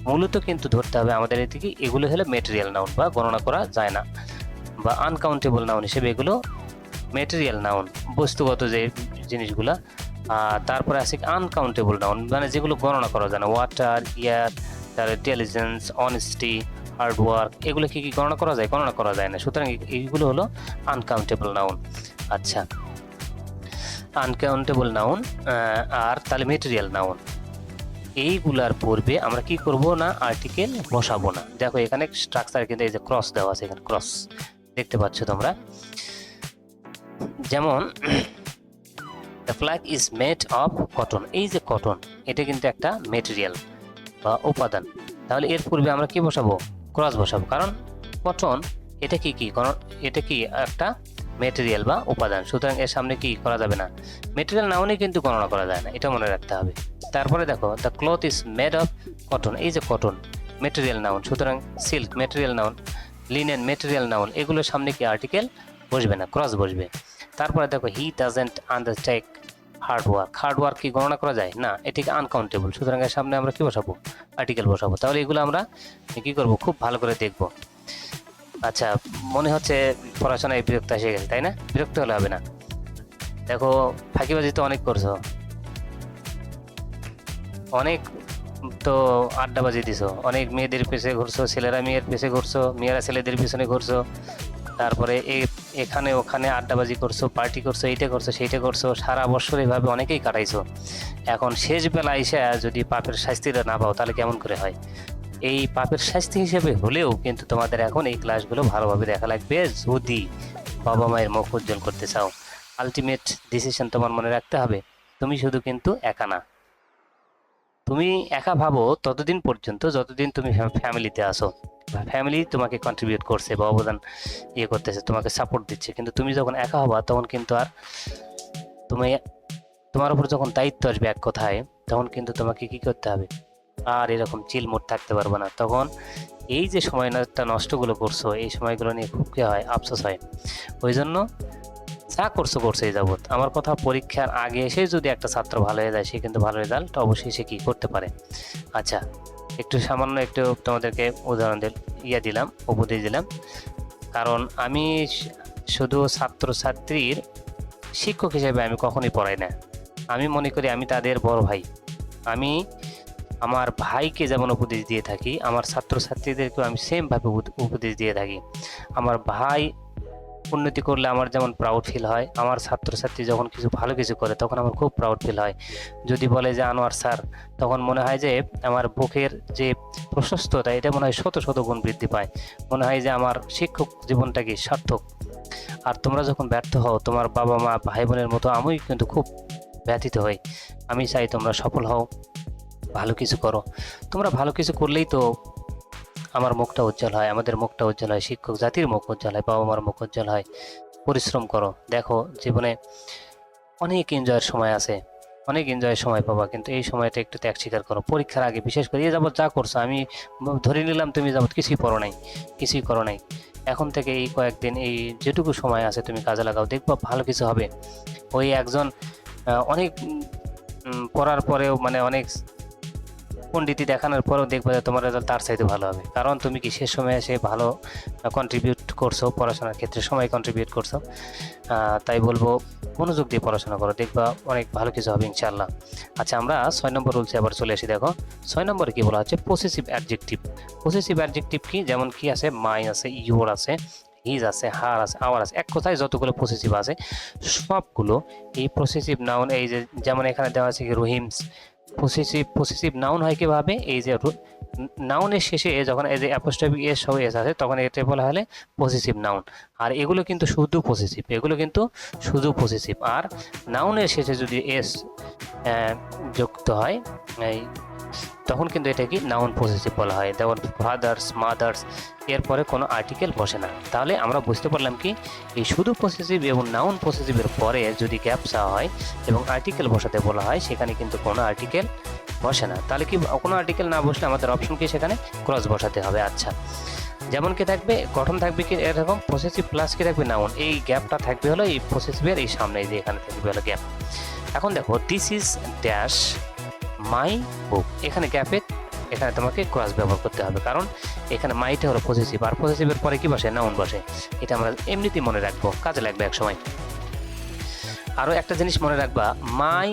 মূলত কিন্তু ধরতে হবে আমাদের এদিকে এগুলো হলো মেটেরিয়াল নাউন, বা গণনা করা যায় না, বা আনকাউন্টেবল নাউন হিসেবে এগুলো মেটেরিয়াল নাউন, বস্তুগত যে জিনিসগুলা। তারপরে আছে আনকাউন্টেবল নাউন, মানে যেগুলো গণনা করা যায় না, ওয়াটার, এয়ার, তার ইন্টেলিজেন্স, অনেস্টি, হার্ড ওয়ার্ক, এগুলো কি কি গণনা করা যায়, গণনা করা যায় না, সুতরাং এইগুলো হলো আনকাউন্টেবল নাউন। আচ্ছা, আনকাউন্টেবল নাউন আর তাহলে মেটেরিয়াল নাউন, এইগুলার পূর্বে আমরা কি করব না, আর্টিকেল বসাবো না। দেখো এখানে স্ট্রাকচার কিন্তু এই যে ক্রস দেওয়া আছে, এখানে ক্রস দেখতে পাচ্ছ তোমরা। যেমন the flag is made of cotton, এই যে কটন এটা কিন্তু একটা মেটেরিয়াল বা উপাদান, তাহলে এর পূর্বে আমরা কি বসাবো, ক্রস বসাবো, কারণ কটন এটা কি কি, এটা কি একটা মেটেরিয়াল বা উপাদান, সুতরাং এর সামনে কি করা যাবে না, মেটেরিয়াল নাউনে কিন্তু গণনা করা যায় না, এটা মনে রাখতে হবে। তারপরে দেখো the cloth is made of cotton, এই যে কটন মেটেরিয়াল নাউন, সুতরাং silk material noun, linen material noun, এগুলোর সামনে কি আর্টিকেল বসবে না, ক্রস বসবে। তারপরে দেখো he doesn't undertake hard work, hard work কি গণনা করা যায় না, এটিকে আনকাউন্টেবল, সুতরাং এর সামনে আমরা কি বসাবো, আর্টিকেল বসাবো। তাহলে এগুলো আমরা কি করব, খুব ভালো করে দেখব। আচ্ছা, মনে হচ্ছে পড়াশোনায় বিরক্ত এসে গেছে, তাই না? বিরক্ত হলে হবে না। দেখো ফাঁকিবাজি তো অনেক করছো, অনেক তো আড্ডাবাজি দিছো, অনেক মেয়েদের পিছনে ঘুরছো, ছেলেরা মেয়ের পিছনে ঘুরছো, মেয়েরা ছেলেদের পিছনে ঘুরছো, তারপরে এখানে ওখানে আড্ডাবাজি করছো, পার্টি করছো, এইটা করছো সেইটা করছো, সারা বছর এইভাবে অনেকেই কাটাইছো। এখন শেষ বেলা এসে যদি পাপের শাস্তিটা না পাও তাহলে কেমন করে হয়? এই পাপের শাস্তি হিসেবে হলেও কিন্তু তোমাদের এখন এই ক্লাসগুলো ভালোভাবে দেখা লাগবে, যদি বাবা মায়ের মুখ উজ্জ্বল করতে চাও। আলটিমেট ডিসিশন তোমার মনে রাখতে হবে, তুমি শুধু কিন্তু একা না। তুমি একা ভাবো ততদিন পর্যন্ত যতদিন তুমি ফ্যামিলিতে আসো, ফ্যামিলি তোমাকে কন্ট্রিবিউট করছে বা অবদান করতেছে, তোমাকে সাপোর্ট দিচ্ছে, কিন্তু তুমি যখন একা হবা তখন কিন্তু আর তুমি, তোমার উপর যখন দায়িত্ব আসবে এক কথায়, তখন কিন্তু তোমাকে কি করতে হবে, আর এরকম চিল মোড থাকতে পারবে না। তখন এই যে সময়টা নষ্টগুলো করছো, এই সময়গুলো নিয়ে খুব কি হয়, আফসোস হয়। ওই জন্য যা করছো এই যাবৎ, আমার কথা, পরীক্ষার আগে এসে যদি একটা ছাত্র ভালো হয়ে যায়, সে কিন্তু ভালো রেজাল্ট অবশ্যই সে কি করতে পারে। আচ্ছা, একটু সামান্য একটু তোমাদেরকে উদাহরণ দিলাম, উপদেশ দিলাম, কারণ আমি শুধু ছাত্রছাত্রীর শিক্ষক হিসেবে আমি কখনোই পড়াই না। আমি মনে করি আমি তাদের বড় ভাই। আমি আমার ভাইকে যেমন উপদেশ দিয়ে থাকি, আমার ছাত্রছাত্রীদেরকেও আমি সেমভাবে উপদেশ দিয়ে থাকি। আমার ভাই উন্নতি করলে আমার যেমন প্রাউড ফিল হয়, আমার ছাত্রছাত্রী যখন কিছু ভালো কিছু করে তখন আমার খুব প্রাউড ফিল হয়। যদি বলে যে আনোয়ার স্যার, তখন মনে হয় যে আমার বুকের যে প্রশস্ততা, এটা মনে হয় শত শত গুণ বৃদ্ধি পায়। মনে হয় যে আমার শিক্ষক জীবনটা কি সার্থক। আর তোমরা যখন ব্যর্থ হও, তোমার বাবা মা ভাই বোনের মতো আমিও কিন্তু খুব ব্যথিত হই। আমি চাই তোমরা সফল হও, ভালো কিছু করো। তোমরা ভালো কিছু করলেই তো আমার মুখটা উজ্জ্বল হয়, আমাদের মুখটা উজ্জ্বল হয়, শিক্ষক জাতির মুখ উজ্জ্বল হয়, বাবা মার মুখ উজ্জ্বল হয়। পরিশ্রম করো, দেখো জীবনে অনেক এনজয়ের সময় আছে। অনেক এনজয়ের সময় পাবা, কিন্তু এই সময়টা একটু ত্যাগ স্বীকার করো। পরীক্ষার আগে বিশেষ করে এ যাবৎ যা করছো, আমি ধরে নিলাম তুমি যাবৎ কিছুই পড়ো নাই, কিছুই করো নাই, এখন থেকে এই কয়েকদিন এই যেটুকু সময় আছে তুমি কাজে লাগাও, দেখবা ভালো কিছু হবে। ওই একজন অনেক পড়ার পরেও মানে অনেক পণ্ডিতি দেখানোর পরেও দেখবে যে তোমার রেজাল্ট তার চাইতে ভালো হবে, কারণ তুমি কি শেষ সময়ে এসে ভালো কন্ট্রিবিউট করছো, পড়াশোনার ক্ষেত্রে সময় কন্ট্রিবিউট করছো। তাই বলবো মনোযোগ দিয়ে পড়াশোনা করো, দেখবা অনেক ভালো কিছু হবে ইনশাল্লাহ। আচ্ছা, আমরা 6 নম্বর রুলসে আবার চলে আসি। দেখো 6 নম্বরে কি বলা হচ্ছে, পসেসিভ অ্যাডজেক্টিভ। পসেসিভ অ্যাডজেক্টিভ কি, যেমন কি আছে, মাই আছে, ইউর আছে, হিজ আছে, হার আছে, আওয়ার আছে, এক কথায় যতগুলো পসেসিভ আছে সবগুলো এই পসেসিভ নাউন, এই যে যেমন এখানে দেওয়া আছে কি রহিমস, পসেসিভ নাউন হয় কিভাবে, এই যে নাউনের শেষে যখন এই যে অ্যাপোস্ট্রফি এস সহ এস আছে তখন এটা বলা হলে পসেসিভ নাউন। আর এগুলো কিন্তু শুধু পসেসিভ, এগুলো কিন্তু শুধু পসেসিভ। আর নাউনের শেষে যদি এস যুক্ত হয় এই তখন কিন্তু এটা কি নাউন পসেসিভ বলা হয়। যেমন ফাদার্স, মাদার্স, এরপরে কোনো আর্টিকেল বসে না। তাহলে আমরা বুঝতে পারলাম কি, এই শুধু পসেসিভ এবং নাউন পসেসিভের পরে যদি গ্যাপ চাওয়া হয় এবং আর্টিকেল বসাতে বলা হয়, সেখানে কিন্তু কোনো আর্টিকেল বসে না। তাহলে কি কোনো আর্টিকেল না বসলে আমাদের অপশন কি, সেখানে ক্রস বসাতে হবে। আচ্ছা, যেমন কি থাকবে, গঠন থাকবে কি এরকম, পসেসিভ প্লাস কি থাকবে নাউন, এই গ্যাপটা থাকবে হলো এই পসেসিভের এই সামনে, এই যে এখানে থাকবে হলো গ্যাপ। এখন দেখো দিস ইজ ড্যাশ মাই বুক, এখানে গ্যাপে এখানে তোমাকে ক্রস ব্যবহার করতে হবে, কারণ এখানে মাইটা হলো পসেসিভ, আর পসেসিভের পরে কি বসে, নাউন বসে। এটা আমরা এমনিতেই মনে রাখবো, কাজে লাগবে এক সময়। আরও একটা জিনিস মনে রাখবা, মাই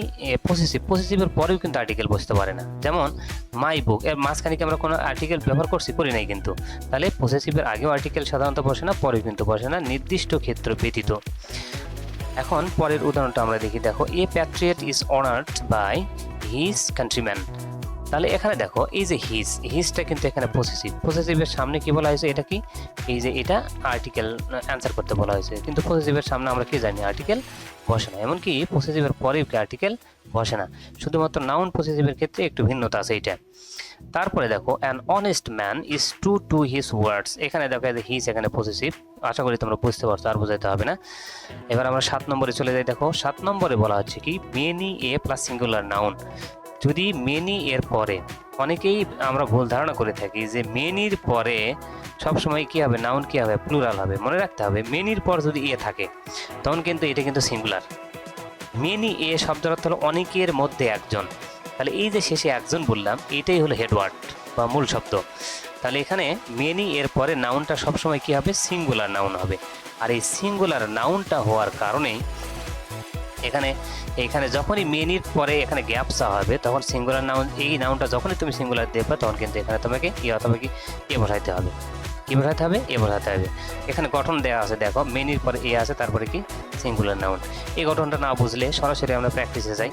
পসেসিভের পরেও কিন্তু আর্টিকেল বসতে পারে না। যেমন মাই বুক, এর মাঝখানে কি আমরা কোনো আর্টিকেল ব্যবহার করি নাই কিন্তু, তাহলে পসেসিভের আগেও আর্টিকেল সাধারণত বসে না, পরেও কিন্তু বসে না, নির্দিষ্ট ক্ষেত্র ব্যতীত। এখন পরের উদাহরণটা আমরা দেখি। দেখো, a patriot is honoured by his countryman. তাহলে এখানে দেখো এই যে হিজটা কিন্তু এখানে পসেসিভের সামনে কি বলা হয়েছে, এটা কি, এই যে এটা আর্টিকেল অ্যান্সার করতে বলা হয়েছে, কিন্তু পসেসিভের সামনে আমরা কি জানি আর্টিকেল বসে না, এমনকি পসেসিভের পরেও কি আর্টিকেল বসে না, শুধুমাত্র নাউন পসেসিভের ক্ষেত্রে একটু ভিন্নতা আছে এইটা। তারপরে দেখো, an honest man is true to his words, এখানে দেখো যে হিজ এখানে পসেসিভ, আশা করি তোমরা বুঝতে পারছো, আর বোঝাইতে হবে না। এবার আমরা 7 নম্বরে চলে যাই। দেখো 7 নম্বরে বলা হচ্ছে কি, many a plus singular noun. যদি মেনি এর পরে, অনেকেই আমরা ভুল ধারণা করে থাকি যে মেনির পরে সবসময় কি হবে, নাউন কি হবে, প্লুরাল হবে। মনে রাখতে হবে, মেনির পর যদি এ থাকে তখন কিন্তু এটা কিন্তু সিঙ্গুলার। মেনি এ শব্দের অর্থ হলো অনেকের মধ্যে একজন, তাহলে এই যে শেষে একজন বললাম, এটাই হলো হেডওয়ার্ড বা মূল শব্দ। তাহলে এখানে মেনি এর পরে নাউনটা সবসময় কি হবে, সিঙ্গুলার নাউন হবে। আর এই সিঙ্গুলার নাউনটা হওয়ার কারণেই এখানে যখনই মেনির পরে এখানে গ্যাপ চাওয়া হবে, তখন সিঙ্গুলার নাউন, এই নাউনটা যখনই তুমি সিঙ্গুলার দেবে তখন কিন্তু এখানে তোমাকে এ বসাইতে হবে। কি বসাতে হবে, এ বসাতে হবে। এখানে গঠন দেওয়া আছে, দেখো মেনির পরে এ আছে, তারপরে কি সিঙ্গুলার নাউন। এই গঠনটা না বুঝলে সরাসরি আমরা প্র্যাকটিসে যাই।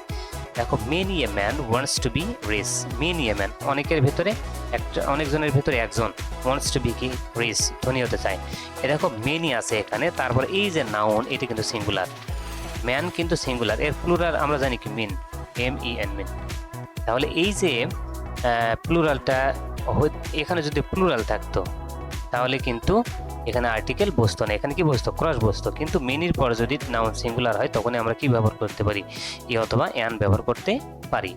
দেখো, many a man wants to be rich, many a man অনেকজনের ভেতরে একজন, ওয়ান্টস টু বি কি রিচ, ধনী হতে চায়। এ দেখো মেনি আছে এখানে, তারপরে এই যে নাউন এটা কিন্তু সিঙ্গুলার, ম্যান কিন্তু সিঙ্গুলার, এর প্লুরাল আমরা জানি কি মিন, MEN মিন। তাহলে এই যে প্লুরালটা এখানে যদি প্লুরাল থাকতো তাহলে কিন্তু এখানে আর্টিকেল বসতো না, এখানে কি বসতো, ক্রস বসতো। কিন্তু মেনির পর যদি নাউন সিঙ্গুলার হয় তখনই আমরা কি ব্যবহার করতে পারি, ই অথবা অ্যান ব্যবহার করতে পারি।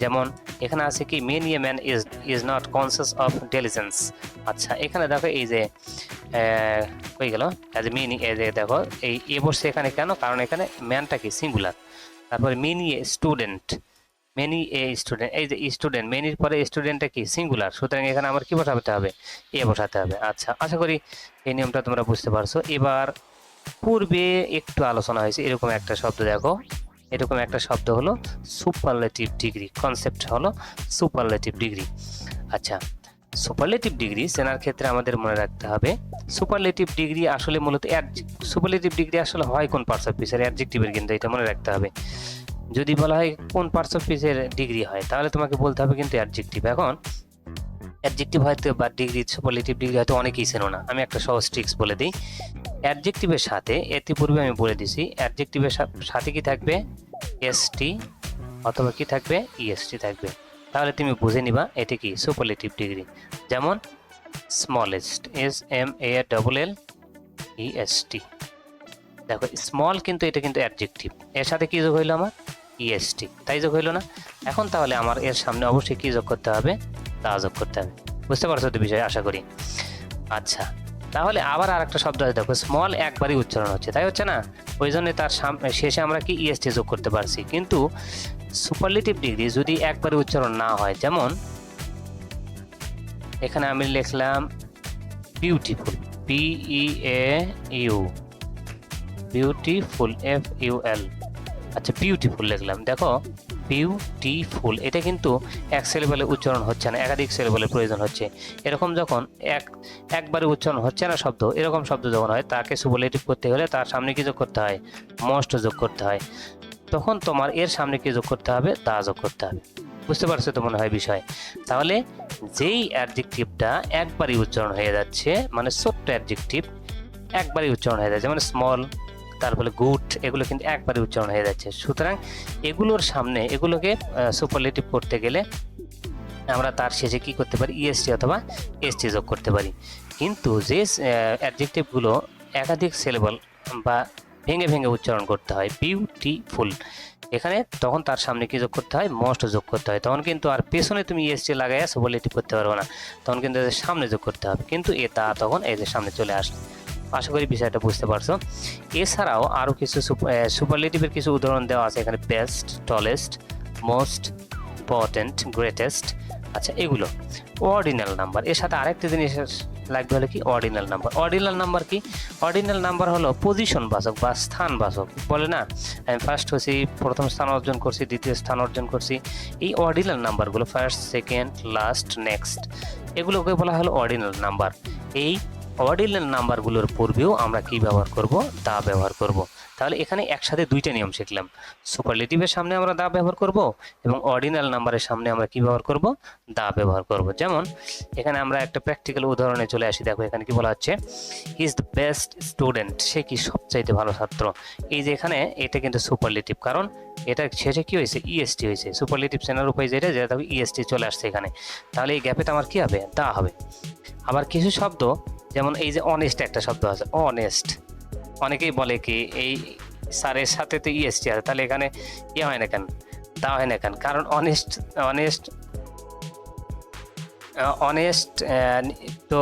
যেমন এখানে আছে কি, many a man is not conscious of intelligence. আচ্ছা, এখানে দেখো এই যে হয়ে গেল অ্যাজ এ মেনি, এই যে দেখো এই এ বসছে এখানে কেন, কারণ এখানে ম্যানটা কি সিঙ্গুলার। তারপরে মেনি এ স্টুডেন্ট, এই যে স্টুডেন্ট, মেনির পরে স্টুডেন্টটা কি সিঙ্গুলার, সুতরাং এখানে আমার কি বসাতে হবে, এ বসাতে হবে। আচ্ছা, আশা করি এই নিয়মটা তোমরা বুঝতে পারছো। এবার পূর্বে একটু আলোচনা হয়েছে এরকম একটা শব্দ, দেখো এরকম একটা শব্দ হলো সুপারলেটিভ ডিগ্রি, কনসেপ্ট হলো সুপারলেটিভ ডিগ্রি। আচ্ছা, সুপারলেটিভ ডিগ্রি চেনার ক্ষেত্রে আমাদের মনে রাখতে হবে, সুপারলেটিভ ডিগ্রি আসলে মূলত সুপারলেটিভ ডিগ্রি আসলে হয় কোন পার্টস অফ স্পিচের, অ্যাডজেক্টিভের, কিন্তু এটা মনে রাখতে হবে। যদি বলা হয় কোন পার্টস অফ স্পিচের ডিগ্রি হয়, তাহলে তোমাকে বলতে হবে কিন্তু অ্যাডজেক্টিভ। এখন অ্যাডজেক্টিভ হয়তো বা ডিগ্রি, সুপারলেটিভ ডিগ্রি হয়তো অনেকেই চেনো না, আমি একটা সহজ ট্রিক্স বলে দিই। অ্যাডজেক্টিভের সাথে, ইতিপূর্বে আমি বলে দিছি, অ্যাডজেক্টিভের সাথে কি থাকবে, ST অথবা কি থাকবে, EST থাকবে। তাহলে তুমি বুঝে নিবা এটি কি সুপারলেটিভ ডিগ্রি। যেমন স্মলেস্ট, SMALLEST। দেখো স্মল কিন্তু এটা কিন্তু অ্যাডজেক্টিভ, এর সাথে কি যোগ হইলো আমার, ইএসটি, তাই যোগ হইল না? এখন তাহলে আমার এর সামনে অবশ্যই কি যোগ করতে হবে? তা যোগ করতে হবে। বুঝতে পারছো তো বিষয়, আশা করি। আচ্ছা, তাহলে আবার আর একটা শব্দ আছে, দেখো স্মল একবারই উচ্চারণ হচ্ছে, তাই হচ্ছে না? ওই জন্য তার শেষে আমরা কি ইএসটি যোগ করতে পারছি। কিন্তু সুপারলেটিভ ডিগ্রি যদি একবারে উচ্চারণ না হয়, যেমন এখানে আমি লিখলাম বিউটিফুল, BEAU, বিউটিফুল, FUL। আচ্ছা, বিউটিফুল লিখলাম, দেখো বিউটিফুল, এটা কিন্তু এক সিলেবলে উচ্চারণ হচ্ছে না, একাধিক সিলেবলের প্রয়োজন হচ্ছে। এরকম যখন একবারে উচ্চারণ হচ্ছে না শব্দ, এরকম শব্দ যখন হয়, তাকে সুপারলেটিভ করতে হলে তার সামনে কি যোগ করতে হয়? মোস্ট যোগ করতে হয়। তখন তোমার এর সামনে কি যোগ করতে হবে? দা যোগ করতে হবে। বুঝতে পারছো তো মনে হয় বিষয়? তাহলে যেই অ্যাডজেক্টিভটা একবারই উচ্চারণ হয়ে যাচ্ছে, মানে ছোট্ট অ্যাডজেক্টিভ একবারই উচ্চারণ হয়ে যাচ্ছে, মানে স্মল, তারপরে গুড, এগুলো কিন্তু একবারই উচ্চারণ হয়ে যাচ্ছে। সুতরাং এগুলোর সামনে এগুলোকে সুপারলেটিভ করতে গেলে আমরা তার শেষে কি করতে পারি? ইএসটি অথবা এসটি যোগ করতে পারি। কিন্তু যে অ্যাডজেক্টিভগুলো একাধিক সিলেবল বা ভেঙে ভেঙে উচ্চারণ করতে হয়, বিউটিফুল, এখানে তখন তার সামনে কি যোগ করতে হয়? মোস্ট যোগ করতে হয়। তখন কিন্তু আর পেছনে তুমি ইএসটি লাগাইয়া সুপারলেটিভ করতে পারবে না, তখন কিন্তু এদের সামনে যোগ করতে হবে। কিন্তু তা তখন এদের সামনে চলে আসে। আশা করি বিষয়টা বুঝতে পারছো। এছাড়াও আরও কিছু সুপারলেটিভের কিছু উদাহরণ দেওয়া আছে এখানে, best, tallest, most, important, greatest. আচ্ছা, এগুলো অর্ডিনাল নাম্বার। এর সাথে আরেকটা জিনিস লাগবে, হলো কি? Ordinal number. অর্ডিনাল নাম্বার কি? অর্ডিনাল নাম্বার হলো পজিশন বাচক বা স্থান বাচক। বলে না, আমি ফার্স্ট হয়েছি, প্রথম স্থান অর্জন করছি, দ্বিতীয় স্থান অর্জন করছি। এই অর্ডিনাল নাম্বারগুলো ফার্স্ট, সেকেন্ড, লাস্ট, নেক্সট, এগুলোকে বলা হলো অর্ডিনাল নাম্বার। এই অর্ডিনাল নাম্বারগুলোর পূর্বেও আমরা কি ব্যবহার করব? দা ব্যবহার করব। তাহলে এখানে একসাথে দুইটা নিয়ম শিখলাম। সুপারলেটিভের সামনে আমরা দা ব্যবহার করব এবং অর্ডিনাল নাম্বারের সামনে আমরা কি ব্যবহার করব? দা ব্যবহার করব। যেমন এখানে আমরা একটা প্র্যাকটিক্যাল উদাহরণে চলে আসি। দেখো এখানে কি বলা হচ্ছে? He is the best student, সে কি সবচাইতে ভালো ছাত্র। এই যে এখানে এটা কিন্তু সুপারলেটিভ, কারণ এটা শেষে কি হয়েছে? ইএসটি হয়েছে। সুপারলেটিভ চেনার উপায় যেটা দেখো ইএসটি চলে আসছে এখানে, তাহলে এই গ্যাপে আমার কি হবে? দা হবে। আবার কিছু শব্দ, যেমন এই যে অনেস্ট একটা শব্দ আছে, অনেস্ট, অনেকেই বলে কি এই স্যারের সাথে তো ইএসটি আছে, তাহলে এখানে ইয়ে হয় না কেন? তা হয় না কেন? কারণ অনেস্ট অনেস্ট অনেস্ট তো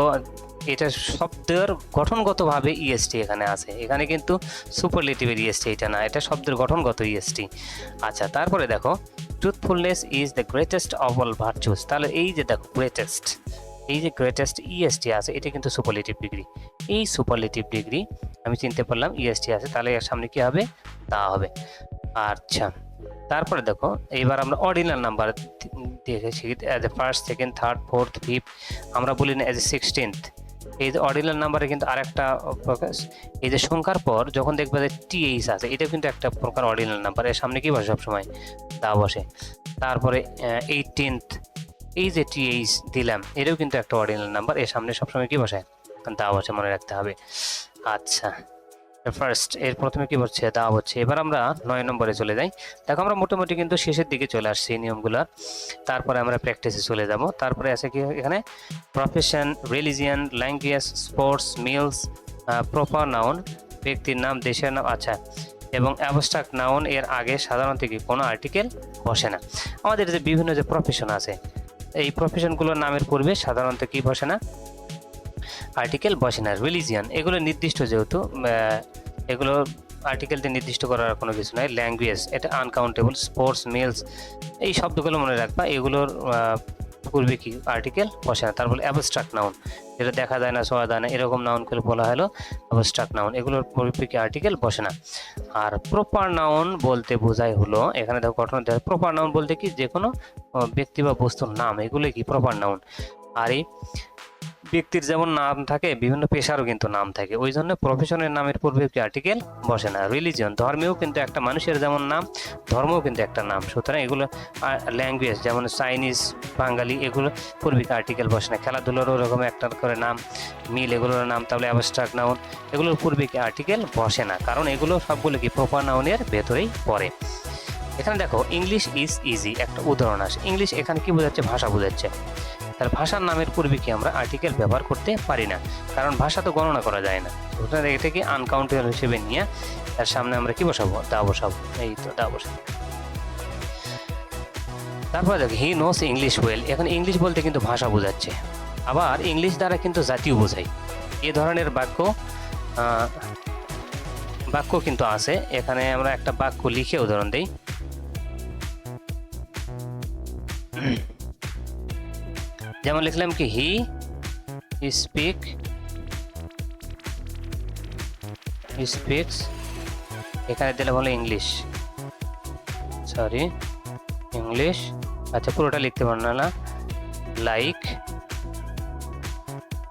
এটা শব্দের গঠনগতভাবে ইএসটি এখানে আছে, এখানে কিন্তু সুপারলেটিভের ইএসটি এটা না, এটা শব্দের গঠনগত ইএসটি। আচ্ছা, তারপরে দেখো truthfulness is the greatest of all virtues. তাহলে এই যে দেখো গ্রেটেস্ট, এই যে গ্রেটেস্ট ইএসটি আছে, এটা কিন্তু সুপারলেটিভ ডিগ্রি। এই সুপারলেটিভ ডিগ্রি আমি চিনতে পারলাম ইএসটি আছে, তাহলে এর সামনে কি হবে? তা হবে। আচ্ছা, তারপরে দেখো এইবার আমরা অর্ডিনাল নাম্বার দেখেছি, as a first, second, third, fourth, fifth, আমরা বলি না অ্যাজ এ 16th। এই যে অর্ডিনাল নাম্বারে কিন্তু আরেকটা প্রকাশ, এই যে সংখ্যার পর যখন দেখবে যে টিএইচ আছে, এটা কিন্তু একটা প্রকার অর্ডিনাল নাম্বার, এর সামনে কি বসে সবসময়? তা বসে। তারপরে 18th, এই যে টিএইচ দিলাম, এটাও কিন্তু একটা অর্ডিনাল নাম্বার, এর সামনে সবসময় কি বসে? দা বসে, মনে রাখতে হবে। আচ্ছা, ফার্স্ট এর প্রথমে কি বলছে? দা হচ্ছে। এবার আমরা 9 নম্বরে চলে যাই। দেখো আমরা মোটামুটি কিন্তু শেষের দিকে চলে আসছি নিয়মগুলোর, তারপরে আমরা প্র্যাকটিসে চলে যাব। তারপরে আছে কি এখানে? Profession, religion, language, sports, meals, proper noun, ব্যক্তির নাম, দেশের নাম। আচ্ছা, এবং অ্যাবস্ট্রাক্ট নাউন এর আগে সাধারণত কি কোনো আর্টিকেল বসে না। আমাদের যে বিভিন্ন যে প্রফেশন আছে, এই প্রফেশনগুলোর নামের পূর্বে সাধারণত কি বসে না? আর্টিকেল বসে না। রিলিজিয়ান, এগুলো নির্দিষ্ট, যেহেতু এগুলো আর্টিকেল দিয়ে নির্দিষ্ট করার কোনো কিছু নয়। ল্যাঙ্গুয়েজ, এটা আনকাউন্টেবল। স্পোর্টস, মিলস, এই শব্দগুলো মনে রাখবা, এগুলোর পূর্বে কি আর্টিকেল বসে না। তারপরে অ্যাবস্ট্রাক্ট নাউন, যেটা দেখা যায় না, ছোঁয়া যায় না, এরকম নাউনগুলো বলা হলো অ্যাবস্ট্রাক্ট নাউন, এগুলোর পূর্বে কি আর্টিকেল বসে না। আর প্রপার নাউন বলতে বোঝায় হলো, এখানে দেখো গঠন দেওয়া, প্রপার নাউন বলতে কি যে কোনো ব্যক্তি বা বস্তুর নাম, এগুলো কি প্রপার নাউন। আর এই ব্যক্তির যেমন নাম থাকে, বিভিন্ন পেশারও কিন্তু নাম থাকে, ওই জন্য প্রফেশনের নামের পূর্বে কি আর্টিকেল বসে না। রিলিজিয়ন, ধর্মেও কিন্তু একটা মানুষের যেমন নাম, ধর্মও কিন্তু একটা নাম, সুতরাং এগুলো। ল্যাঙ্গুয়েজ, যেমন চাইনিজ, বাঙালি, এগুলো পূর্বে আর্টিকেল বসে না। খেলাধুলারও ওরকম একটা করে নাম, মিল, এগুলোর নাম, তাহলে অ্যাবস্ট্রাক্ট নাউন, এগুলোর পূর্বে কি আর্টিকেল বসে না, কারণ এগুলো সবগুলো কি প্রপার নাউনের ভেতরেই পড়ে। এখানে দেখো ইংলিশ ইজ ইজি, একটা উদাহরণ আসে। ইংলিশ এখানে কি বোঝাচ্ছে? ভাষা বোঝাচ্ছে। তার ভাষার নামের পূর্বে কি আমরা আর্টিকেল ব্যবহার করতে পারি না, কারণ ভাষা তো গণনা করা যায় না। সুতরাং এটাকে আনকাউন্টেবল হিসেবে নিয়ে তার সামনে আমরা কি বসাবো? দা বসাবো। এই তো দা বসাবো। তারপর দেখো হি নোস ইংলিশ ওয়েল, এখন ইংলিশ বলতে কিন্তু ভাষা বোঝাচ্ছে, আবার ইংলিশ দ্বারা কিন্তু জাতীয় বোঝায়। এ ধরনের বাক্য কিন্তু আছে। এখানে আমরা একটা বাক্য লিখে উদাহরণ দিই। যেমন লিখলাম কি হি স্পিক্স, এখানে দিলে বলে ইংলিশ, আচ্ছা পুরোটা লিখতে পারো না, লাইক,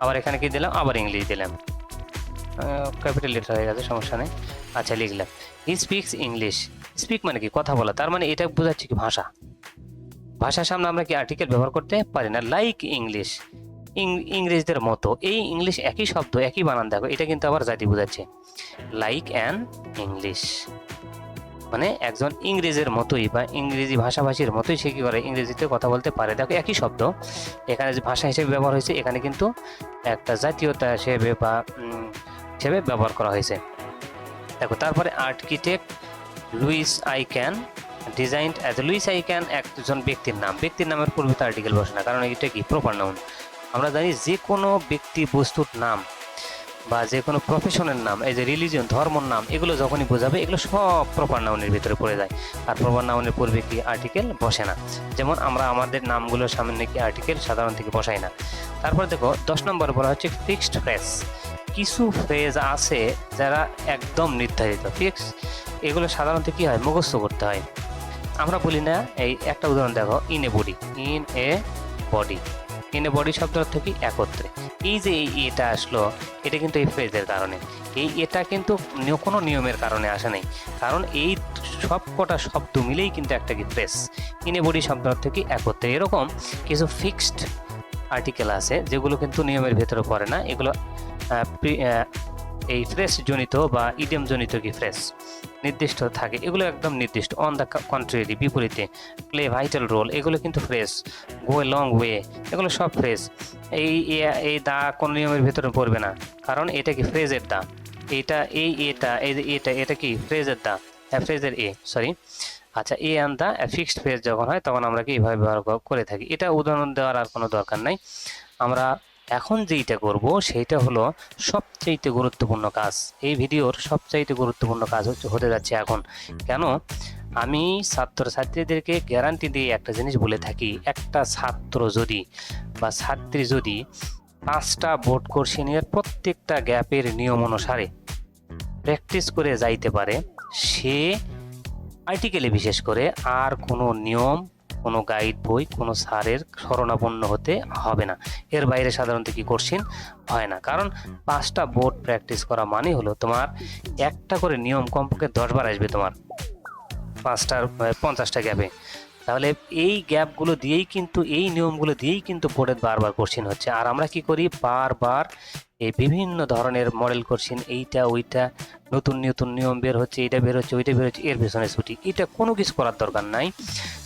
আবার এখানে কি দিলাম, আবার ইংলিশ দিলাম, ক্যাপিটাল লেটার হয়ে গেছে, সমস্যা নেই। আচ্ছা লিখলাম হি স্পিক্স ইংলিশ। স্পিক মানে কি কথা বলা, তার মানে এটা বোঝাচ্ছে কি ভাষার সামনে আমরা কি আর্টিকেল ব্যবহার করতে পারি না। লাইক ইংলিশ, ইংরেজদের মতো, এই ইংলিশ একই শব্দ একই বানান, দেখো এটা কিন্তু আবার জাতি বোঝাচ্ছে। লাইক অ্যান ইংলিশ মানে একজন ইংরেজের মতোই বা ইংরেজি ভাষাভাষীর মতোই সে কি করে ইংরেজিতে কথা বলতে পারে। দেখো একই শব্দ এখানে যে ভাষা হিসেবে ব্যবহার হয়েছে, এখানে কিন্তু একটা জাতীয়তা হিসেবে বা হিসেবে ব্যবহার করা হয়েছে। দেখো তারপরে architect Louis I Kahn designed as Louis I Kahn একজন ব্যক্তির নামের পূর্বে তো আর্টিকেল বসে না, কারণ এটা কি প্রপার নাউন। আমরা জানি যে কোনো ব্যক্তি বস্তুর নাম বা যে কোনো প্রফেশনের নাম, এই যে রিলিজিয়ন ধর্মর নাম, এগুলো যখনই বোঝাবে এগুলো সব প্রপার নাউনের ভিতরে পড়ে যায়, আর প্রপার নাউনের পূর্বে কি আর্টিকেল বসে না। যেমন আমরা আমাদের নামগুলোর সামনে কি আর্টিকেল সাধারণ থেকে বসাই না। তারপর দেখো 10 নম্বর বলা হচ্ছে ফিক্সড ফ্রেজ। কিছু ফ্রেজ আছে যারা একদম নির্ধারিত ফিক্স, এগুলো সাধারণত কি হয় মুখস্থ করতে হয়। আমরা বলি না, এই একটা উদাহরণ দেখো, ইন এ বডি শব্দ অর্থ কি একত্রে। এই যে এই এটা আসলো, এটা কিন্তু এই ফ্রেজের কারণে, এটা কিন্তু কোনো নিয়মের কারণে আসে নাই, কারণ এই সব কটা শব্দ মিলেই কিন্তু একটা কি ফ্রেজ। ইন এ বডি শব্দ অর্থ কি একত্রে। এরকম কিছু ফিক্সড আর্টিকেল আছে যেগুলো কিন্তু নিয়মের ভেতরে পড়ে না, এগুলো এই ফ্রেশ জনিত বা ইডিয়ম জনিত কি ফ্রেশ নির্দিষ্ট থাকে, এগুলো একদম নির্দিষ্ট। অন দ্য কন্ট্রারি বিপরীতে, প্লে ভাইটাল রোল, এগুলো কিন্তু fresh. Go a long way, এগুলো সব ফ্রেশ। এই দা কোন নিয়মের ভেতরে পড়বে না, কারণ এটা কি ফ্রেজের দা। এটা কি ফ্রেজের দা, ফ্রেজের আচ্ছা এ অ্যান্ড দা ফিক্সড ফ্রেজ যখন হয় তখন আমরা কি এইভাবে ব্যবহার করে থাকি। এটা উদাহরণ দেওয়ার আর কোনো দরকার নাই। আমরা এখন যেইটা করব সেইটা হলো সবচাইতে গুরুত্বপূর্ণ কাজ, এই ভিডিওর সবচাইতে গুরুত্বপূর্ণ কাজ হতে যাচ্ছে এখন। কেন আমি ছাত্রছাত্রীদেরকে গ্যারান্টি দিয়ে একটা জিনিস বলে থাকি, একটা ছাত্র যদি বা ছাত্রী যদি 5টা বোর্ড কোশ্চেনের প্রত্যেকটা গ্যাপের নিয়ম অনুসারে প্র্যাকটিস করে যাইতে পারে, সে আর্টিকেলে বিশেষ করে আর কোনো নিয়ম, কোনো গাইড বই, কোনো স্যারের শরণাপন্ন হতে হবে না। এর বাইরে সাধারণত কি কোশ্চেন হয় না, কারণ 5টা বোর্ড প্র্যাকটিস করা মানে হলো তোমার একটা করে নিয়ম কমপক্ষে 10 বার আসবে তোমার 50টা গ্যাপে। তাহলে এই গ্যাপগুলো দিয়েই কিন্তু, এই নিয়মগুলো দিয়েই কিন্তু বোর্ডে বারবার কোশ্চেন হচ্ছে। আর আমরা কি করি, বারবার এই বিভিন্ন ধরনের মডেল কোশ্চেন, এইটা ওইটা, নতুন নিয়ম বের হচ্ছে, এটা বের হচ্ছে, ওইটা বের হচ্ছে, এর পেছনে ছুটি। এটা কোনো কিছু করার দরকার নাই।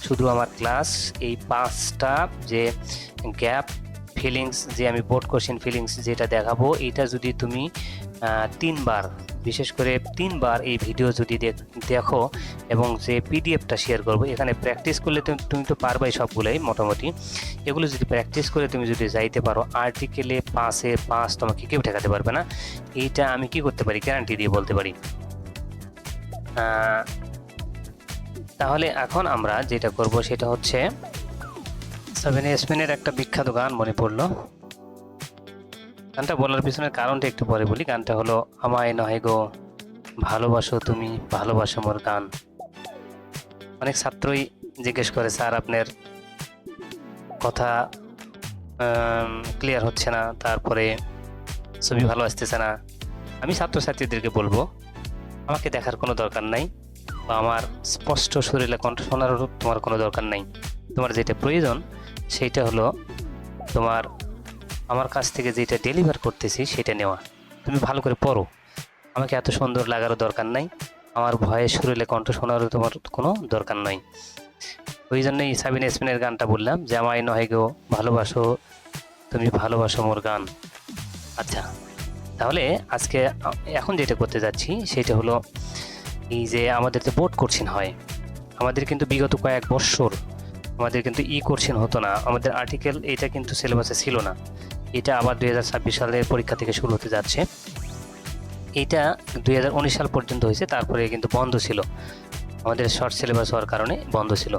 শুধু আমার ক্লাস এই 5টা যে গ্যাপ ফিলিংস, যে আমি বোর্ড কোশ্চেন ফিলিংস যেটা দেখাবো, এটা যদি তুমি 3বার, বিশেষ করে 3বার এই ভিডিও যদি দেখো এবং যে পিডিএফটা শেয়ার করবো, এখানে প্র্যাকটিস করলে তুমি তো পারবাই সবগুলোই মোটামুটি। এগুলো যদি প্র্যাকটিস করে তুমি যদি যাইতে পারো, আর্টিকেলে 5-এ 5 তোমাকে কেউ ঠেকাতে পারবে না। এইটা আমি কি করতে পারি, গ্যারান্টি দিয়ে বলতে পারি। তাহলে এখন আমরা যেটা করব সেটা হচ্ছে 7 একটা বিখ্যাত গান মনে পড়লো। গানটা বলার পিছনের কারণটা একটু পরে বলি। গানটা হলো আমায় নহে গো ভালোবাসো তুমি, ভালোবাসো মোর গান। অনেক ছাত্রই জিজ্ঞেস করে, স্যার আপনার কথা ক্লিয়ার হচ্ছে না, তারপরে ছবি ভালো আসতেছে না। আমি ছাত্রছাত্রীদেরকে বলবো, আমাকে দেখার কোনো দরকার নাই বা আমার স্পষ্ট শরীরে কণ্ঠ শোনারও তোমার কোনো দরকার নাই। তোমার যেটা প্রয়োজন সেইটা হলো তোমার আমার কাছ থেকে যেটা ডেলিভার করতেছি সেটা নেওয়া। তুমি ভালো করে পড়ো, আমাকে এত সুন্দর লাগারও দরকার নাই, আমার ভয়ে শরীরে কণ্ঠ শোনারও তোমার কোনো দরকার নাই। ওই জন্যই 7 গানটা বললাম যে আমায় নহে গো ভালোবাসো তুমি, ভালোবাসো মোর গান। আচ্ছা তাহলে আজকে এখন যেটা করতে যাচ্ছি সেটা হলো, এই যে আমাদের যে বোর্ড কোশ্চেন হয়, আমাদের কিন্তু বিগত কয়েক বছর আমাদের কিন্তু কোশ্চেন হতো না, আমাদের আর্টিকেল এটা কিন্তু সিলেবাসে ছিল না। এটা আবার 2026 সালের পরীক্ষা থেকে শুরু হতে যাচ্ছে। এটা 2019 সাল পর্যন্ত হয়েছে, তারপরে কিন্তু বন্ধ ছিল, আমাদের শর্ট সিলেবাস হওয়ার কারণে বন্ধ ছিল।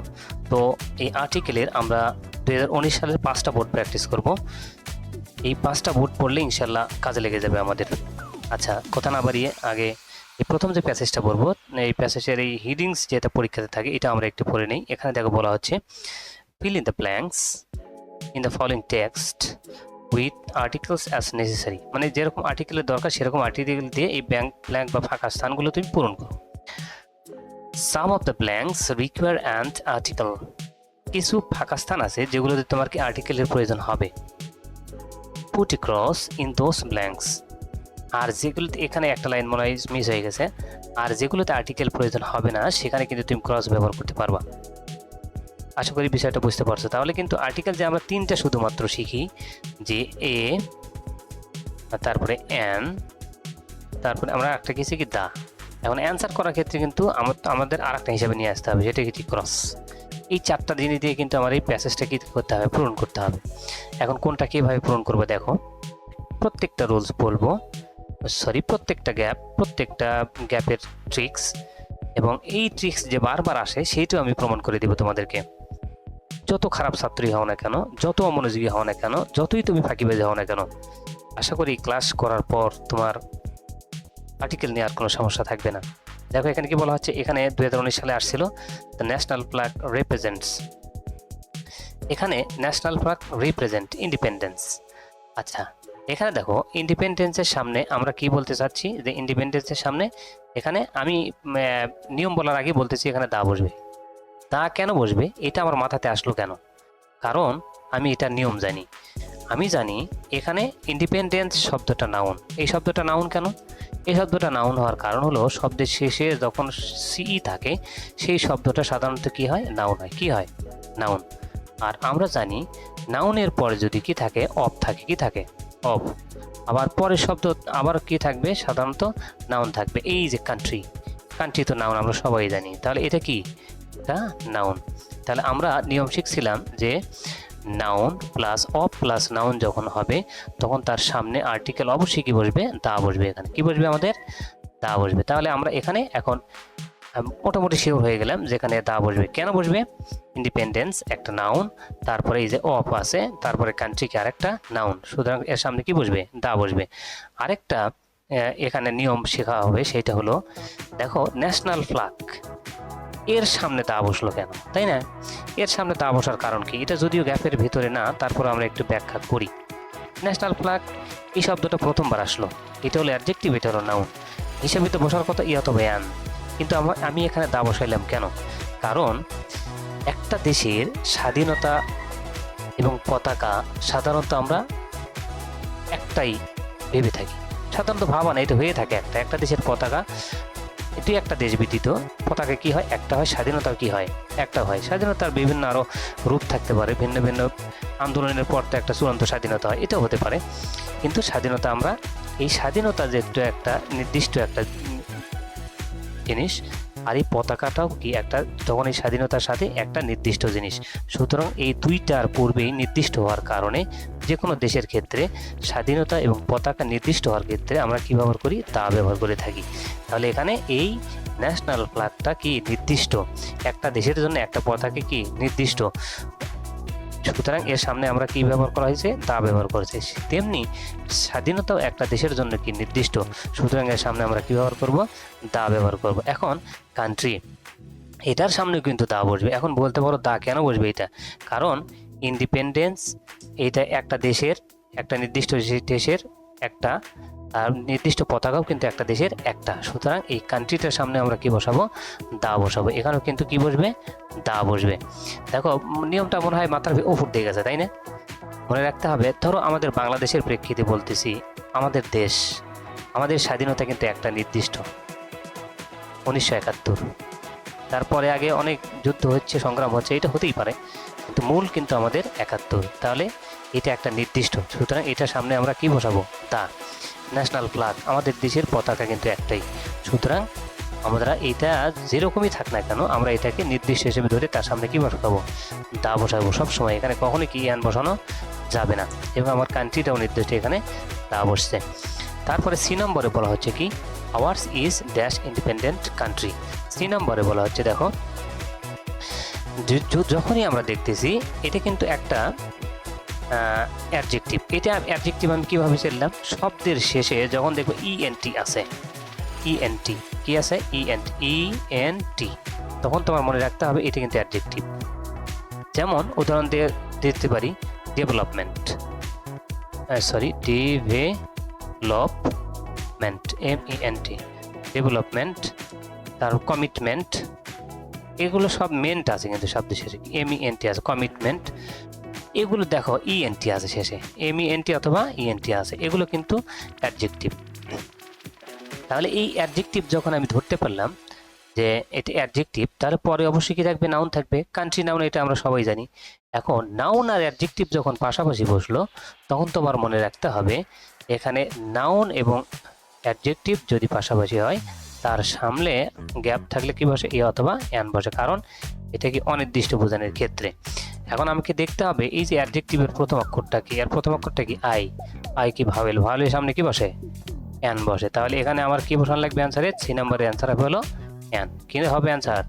তো এই আর্টিকেলের আমরা 2019 সালের 5টা বোর্ড প্র্যাকটিস করব। এই 5টা বোর্ড পড়লে ইনশাল্লাহ কাজে লেগে যাবে আমাদের। আচ্ছা, কথা না বাড়িয়ে আগে এই প্রথম যে প্যাসেজটা পড়বো, এই প্যাসেজের এই হিডিংস যেটা পরীক্ষাতে থাকে এটা আমরা একটু পড়ে নিই। এখানে দেখো বলা হচ্ছে fill in the blanks in the following text with articles as necessary, মানে যেরকম আর্টিকেলের দরকার সেরকম আর্টিকেল দিয়ে এই ব্ল্যাঙ্ক বা ফাঁকা স্থানগুলো তুমি পূরণ করো। Some of the blanks require an article, কিছু ফাঁকা স্থান আছে যেগুলোতে তোমার কি আর্টিকেলের প্রয়োজন হবে। Put a cross in those blanks, আর যেগুলোতে এখানে একটা লাইন মনে হয় মিস হয়ে গেছে, আর যেগুলোতে আর্টিকেল প্রয়োজন হবে না সেখানে কিন্তু তুমি ক্রস ব্যবহার করতে পারবা। আশা করি বিষয়টা বুঝতে পারছো। তাহলে কিন্তু আর্টিকেল যে আমরা 3টা শুধুমাত্র শিখি, যে এ, তারপরে এন, তারপরে আমরা একটা কি শিখি দা। এখন অ্যান্সার করার ক্ষেত্রে কিন্তু আমাদের আরেকটা হিসাবে নিয়ে আসতে হবে, যেটা কি ক্রস। এই 4টা জিনিস দিয়ে কিন্তু আমার এই প্যাসেজটা কি করতে হবে, পূরণ করতে হবে। এখন কোনটা কীভাবে পূরণ করবো দেখো, প্রত্যেকটা রুলস বলবো, প্রত্যেকটা গ্যাপের ট্রিক্স, এবং এই ট্রিক্স যে বারবার আসে সেইটাও আমি প্রমাণ করে দিব তোমাদেরকে। যত খারাপ ছাত্রই হও না কেন, যত অমনোযোগী হও না কেন, যতই তুমি ফাঁকিবাজ হও না কেন, আশা করি ক্লাস করার পর তোমার আর্টিকেল নিয়ে আর কোনো সমস্যা থাকবে না। দেখো এখানে কি বলা হচ্ছে, এখানে 2019 সালে আসছিল দ্য ন্যাশনাল ফ্ল্যাগ রিপ্রেজেন্টস, এখানে ন্যাশনাল ফ্ল্যাগ রিপ্রেজেন্ট ইন্ডিপেন্ডেন্স। আচ্ছা, এখানে দেখো ইন্ডিপেন্ডেন্সের সামনে আমরা কি বলতে চাচ্ছি, যে ইন্ডিপেন্ডেন্সের সামনে এখানে আমি নিয়ম বলার আগে বলতেছি এখানে দা বসবে। দা কেন বসবে এটা আমার মাথাতে আসলো কেন, কারণ আমি এটা নিয়ম জানি। আমি জানি এখানে ইন্ডিপেন্ডেন্স শব্দটা নাউন। এই শব্দটা নাউন কেন, এই শব্দটা নাউন হওয়ার কারণ হলো শব্দের শেষে যখন সিই থাকে সেই শব্দটা সাধারণত কি হয়, নাউন হয়। কি হয়, নাউন। আর আমরা জানি নাউনের পরে যদি কি থাকে, অফ থাকে, কি থাকে, অফ। আবার পরের শব্দ আবার কি থাকবে, সাধারণত নাউন থাকবে। এই যে কান্ট্রি, কান্ট্রি তো নাউন, আমরা সবাই জানি। তাহলে এটা কি, এটা নাউন। তাহলে আমরা নিয়ম শিখছিলাম যে noun plus of plus noun যখন হবে তখন তার সামনে আর্টিকেল অবশ্যই কি বসবে, দা বসবে। এখানে কি বসবে, আমাদের দা বসবে। তাহলে আমরা এখানে এখন মোটামুটি শিওর হয়ে গেলাম যেখানে দা বসবে। কেন বসবে, ইন্ডিপেন্ডেন্স একটা নাউন, তারপরে এই যে অফ আছে, তারপরে কান্ট্রিকে আরেকটা নাউন, সুতরাং এর সামনে কি বসবে, দা বসবে। আরেকটা এখানে নিয়ম শেখা হবে, সেটা হলো দেখো ন্যাশনাল ফ্ল্যাগ, এর সামনে দা বসলো কেন, তাই না? এর সামনে দা বসার কারণ কি, এটা যদিও গ্যাপের ভিতরে না, তারপর আমরা একটু ব্যাখ্যা করি। ন্যাশনাল ফ্ল্যাগ এই শব্দটা প্রথমবার আসলো, এটা হলো অ্যাডজেক্টিভ, এটা হলো নাউন, হিসাবে তো বসার কথা অথবা অ্যান, কিন্তু আমি এখানে দা বসাইলাম কেন, কারণ একটা দেশের স্বাধীনতা এবং পতাকা সাধারণত আমরা একটাই ভেবে থাকি, সাধারণত ভাবা না, এটা হয়ে থাকে একটা দেশের পতাকা, এটি একটা দেশ ব্যতীত পতাকা কি হয়, একটা হয়। স্বাধীনতা কি হয়, একটা হয়। স্বাধীনতার বিভিন্ন আরও রূপ থাকতে পারে, ভিন্ন ভিন্ন আন্দোলনের পর তো একটা চূড়ান্ত স্বাধীনতা হয়, এটাও হতে পারে। কিন্তু স্বাধীনতা আমরা এই স্বাধীনতা যে একটা নির্দিষ্ট একটা জিনিস, আর এই পতাকাটাও কি একটা, তখন এই স্বাধীনতার সাথে একটা নির্দিষ্ট জিনিস। সুতরাং এই দুইটার পূর্বেই নির্দিষ্ট হওয়ার কারণে যে কোনো দেশের ক্ষেত্রে স্বাধীনতা এবং পতাকা নির্দিষ্ট হওয়ার ক্ষেত্রে আমরা কী ব্যবহার করি, তা ব্যবহার করে থাকি। তাহলে এখানে এই ন্যাশনাল ফ্ল্যাগটা কি নির্দিষ্ট, একটা দেশের জন্য একটা পতাকা কি নির্দিষ্ট, সুতরাং এর সামনে আমরা কি ব্যবহার করা হয়েছে, তা ব্যবহার করেছে। তেমনি স্বাধীনতাও একটা দেশের জন্য কি নির্দিষ্ট, সুতরাং এর সামনে আমরা কি ব্যবহার করব, দা ব্যবহার করব। এখন কান্ট্রি, এটার সামনে কিন্তু দা বসবে। এখন বলতে পারো দা কেন বসবে, এটা কারণ ইন্ডিপেন্ডেন্স এটা একটা দেশের, একটা নির্দিষ্ট দেশের একটা, আর নির্দিষ্ট পতাকাও কিন্তু একটা দেশের একটা, সুতরাং এই কান্ট্রিটার সামনে আমরা কি বসাবো, দা বসাবো। এখানেও কিন্তু কি বসবে, দা বসবে। দেখো নিয়মটা মনে হয় মাথার উপর দিয়ে গেছে, তাই না? মনে রাখতে হবে, ধরো আমাদের বাংলাদেশের প্রেক্ষিতে বলতেছি, আমাদের দেশ, আমাদের স্বাধীনতা কিন্তু একটা নির্দিষ্ট 1971, তারপরে আগে অনেক যুদ্ধ হচ্ছে, সংগ্রাম হচ্ছে, এটা হতেই পারে, কিন্তু মূল কিন্তু আমাদের 71। তাহলে এটা একটা নির্দিষ্ট, সুতরাং এটার সামনে আমরা কি বসাবো, দা। ন্যাশনাল ফ্ল্যাগ আমাদের দেশের পতাকা কিন্তু একটাই, সুতরাং আমরা এটা যেরকমই থাক না কেন আমরা এটাকে নির্দিষ্ট হিসেবে ধরে তার সামনে কি বসাবো, দা বসাবো সবসময়। এখানে কখনোই কি অ্যান বসানো যাবে না। এবং আমার কান্ট্রিটাও নির্দিষ্ট এখানে দা বসছে। তারপরে সি নম্বরে বলা হচ্ছে কি ours is dash independent country. C নম্বরে বলা হচ্ছে দেখো, যখনই আমরা দেখতেছি এটা কিন্তু একটা অ্যাডজেক্টিভ। এটা অ্যাডজেক্টিভ আমি কীভাবে চিনলাম, শব্দের শেষে যখন দেখবো ইএনটি আছে, ইএনটি কি আছে, ইএনটি, তখন তোমার মনে রাখতে হবে এটা কিন্তু অ্যাডজেক্টিভ। যেমন উদাহরণ দিয়ে দিতে পারি ডেভেলপমেন্ট, ডেভেলপমেন্ট, MENT, ডেভেলপমেন্ট। তারপর কমিটমেন্ট, এগুলো সব মেন্ট আছে কিন্তু শব্দের শেষে, MENT আছে, কমিটমেন্ট। এগুলো দেখো ইএনটি আছে শেষে, MENT অথবা ইএনটি আছে, এগুলো কিন্তু অ্যাডজেক্টিভ। তাহলে এই অ্যাডজেক্টিভ যখন আমি ধরতে পারলাম যে এটা অ্যাডজেক্টিভ, তাহলে পরে অবশ্যই কি থাকবে, নাউন থাকবে। কান্ট্রি নাউন এটা আমরা সবাই জানি। এখন নাউন আর অ্যাডজেক্টিভ যখন পাশাপাশি বসলো তখন তোমার মনে রাখতে হবে এখানে নাউন এবং অ্যাডজেক্টিভ যদি পাশাপাশি হয় তার সামনে গ্যাপ থাকলে কি বসে, এ অথবা অ্যান বসে, কারণ এটা কি অনির্দিষ্ট বোঝানোর ক্ষেত্রে। এখন আমাকে দেখতে হবে এই যে অ্যাডজেক্টিভের প্রথম অক্ষরটা কি, এর প্রথম অক্ষরটা কি আই কি ভাওয়েল, ভাওয়েলের সামনে কি বসে, অ্যান বসে। তাহলে এখানে আমার কি বসানো লাগবে অ্যান্সারে, সি নম্বরের অ্যান্সার হবে হলো অ্যান। কি হবে অ্যান্সার,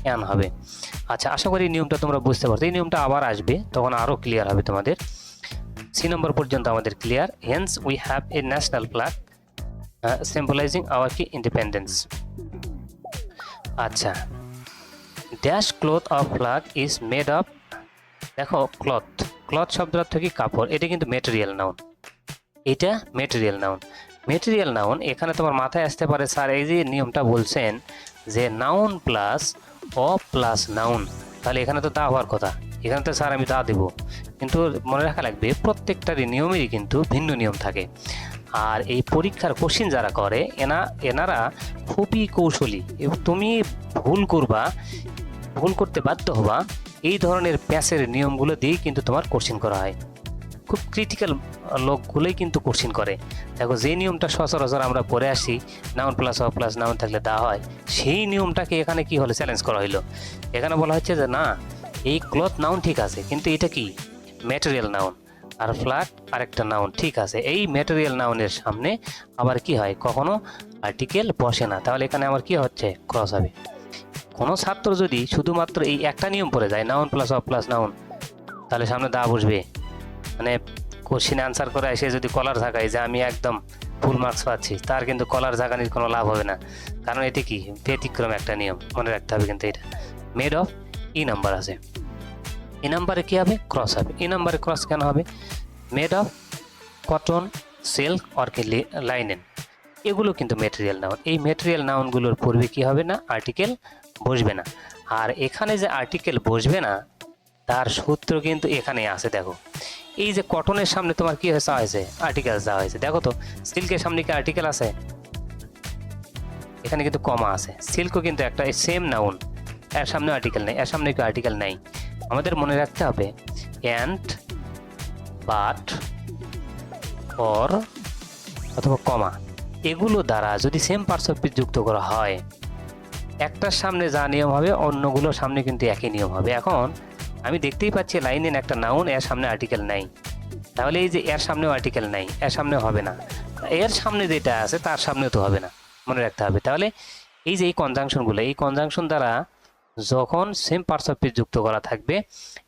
অ্যান হবে। আচ্ছা, আশা করি নিয়মটা তোমরা বুঝতে পারছো। এই নিয়মটা আবার আসবে তখন আরও ক্লিয়ার হবে তোমাদের। সি নম্বর পর্যন্ত আমাদের clear. Hence we have a national flag symbolising our কি ইন্ডিপেন্ডেন্স। আচ্ছা, dash cloth of flag is made of, দেখো ক্লথ, ক্লথ শব্দের অর্থ কি কাপড়, এটা কিন্তু মেটেরিয়াল নাউন, এটা মেটেরিয়াল নাউন। মেটেরিয়াল নাউন এখানে তোমার মাথায় আসতে পারে স্যার এই যে নিয়মটা বলছেন যে নাউন প্লাস অ প্লাস নাউন, তাহলে এখানে তো দা হওয়ার কথা, এখানে তো স্যার আমি দা দেবো। কিন্তু মনে রাখা লাগবে প্রত্যেকটারই নিয়মেরই কিন্তু ভিন্ন নিয়ম থাকে। আর এই পরীক্ষার কোশ্চিন যারা করে এনারা খুবই কৌশলী, এবং তুমি ভুল করতে বাধ্য হবা এই ধরনের প্যাসের নিয়মগুলো দিয়েই কিন্তু তোমার কোশ্চিন করা হয়। খুব ক্রিটিক্যাল লোকগুলোই কিন্তু কোশ্চিন করে। দেখো যে নিয়মটা সচরাচর আমরা পড়ে আসি, নাউন প্লাস অ প্লাস নাউন থাকলে দা হয়, সেই নিয়মটাকে এখানে কি হলো, চ্যালেঞ্জ করা হলো। এখানে বলা হচ্ছে যে না, এই ক্লথ নাউন ঠিক আছে, কিন্তু এটা কি ম্যাটেরিয়াল নাউন, আর ফ্ল্যাগ আরেকটা নাউন ঠিক আছে। এই ম্যাটেরিয়াল নাউনের সামনে আবার কি হয়, কখনো আর্টিকেল বসে না, তাহলে এখানে আমার কি হচ্ছে, ক্রস হবে। কোনো ছাত্র যদি শুধুমাত্র এই একটা নিয়ম পড়ে যায়, noun plus of plus noun, তাহলে সামনে দা বসবে। মানে কোশ্চিন আনসার করে এসে যদি কলার ঝাঁকায় যে আমি একদম ফুল মার্কস পাচ্ছি, তার কিন্তু কলার ঝাঁকানির কোনো লাভ হবে না, কারণ এটি কি ব্যতিক্রম একটা নিয়ম, মনে রাখতে হবে। কিন্তু এটা মেড অফ ই নাম্বার আছে, ই নাম্বারে কী হবে, ক্রস হবে। ই নাম্বারে ক্রস কেন হবে, made of cotton, silk or কি লাইনেন, এগুলো কিন্তু মেটেরিয়াল নাউন। এই মেটেরিয়াল নাউনগুলোর পূর্বে কি হবে না, আর্টিকেল বসবে না। আর এখানে যে আর্টিকেল বসবে না তার সূত্র কিন্তু এখানে আছে। দেখো এই যে কটনের সামনে তোমার কি হয়েছে, আর্টিকেল দেওয়া হয়েছে। দেখো তো সিল্কের সামনে কি আর্টিকেল আছে, এখানে কিন্তু কমা আছে। সিল্কও কিন্তু একটা সেম নাউন, এর সামনে আর্টিকেল নেই, এর সামনে কি আর্টিকেল নাই। আমাদের মনে রাখতে হবে অ্যান্ড, বাট, অর অথবা কমা, এগুলো দ্বারা যদি সেম পার্টস অফ স্পিচ যুক্ত করা হয়, একটার সামনে যা নিয়ম হবে অন্যগুলোর সামনে কিন্তু একই নিয়ম হবে। এখন আমি দেখতেই পাচ্ছি লাইনের একটা নাউন, এর সামনে আর্টিকেল নাই, তাহলে এই যে এর সামনেও আর্টিকেল নাই, এর সামনেও হবে না, এর সামনে যেটা আছে তার সামনেও তো হবে না, মনে রাখতে হবে। তাহলে এই যে এই কনজাংশনগুলো, এই কনজাংশন দ্বারা যখন সেম পার্টস অফ স্পিচ যুক্ত করা থাকবে,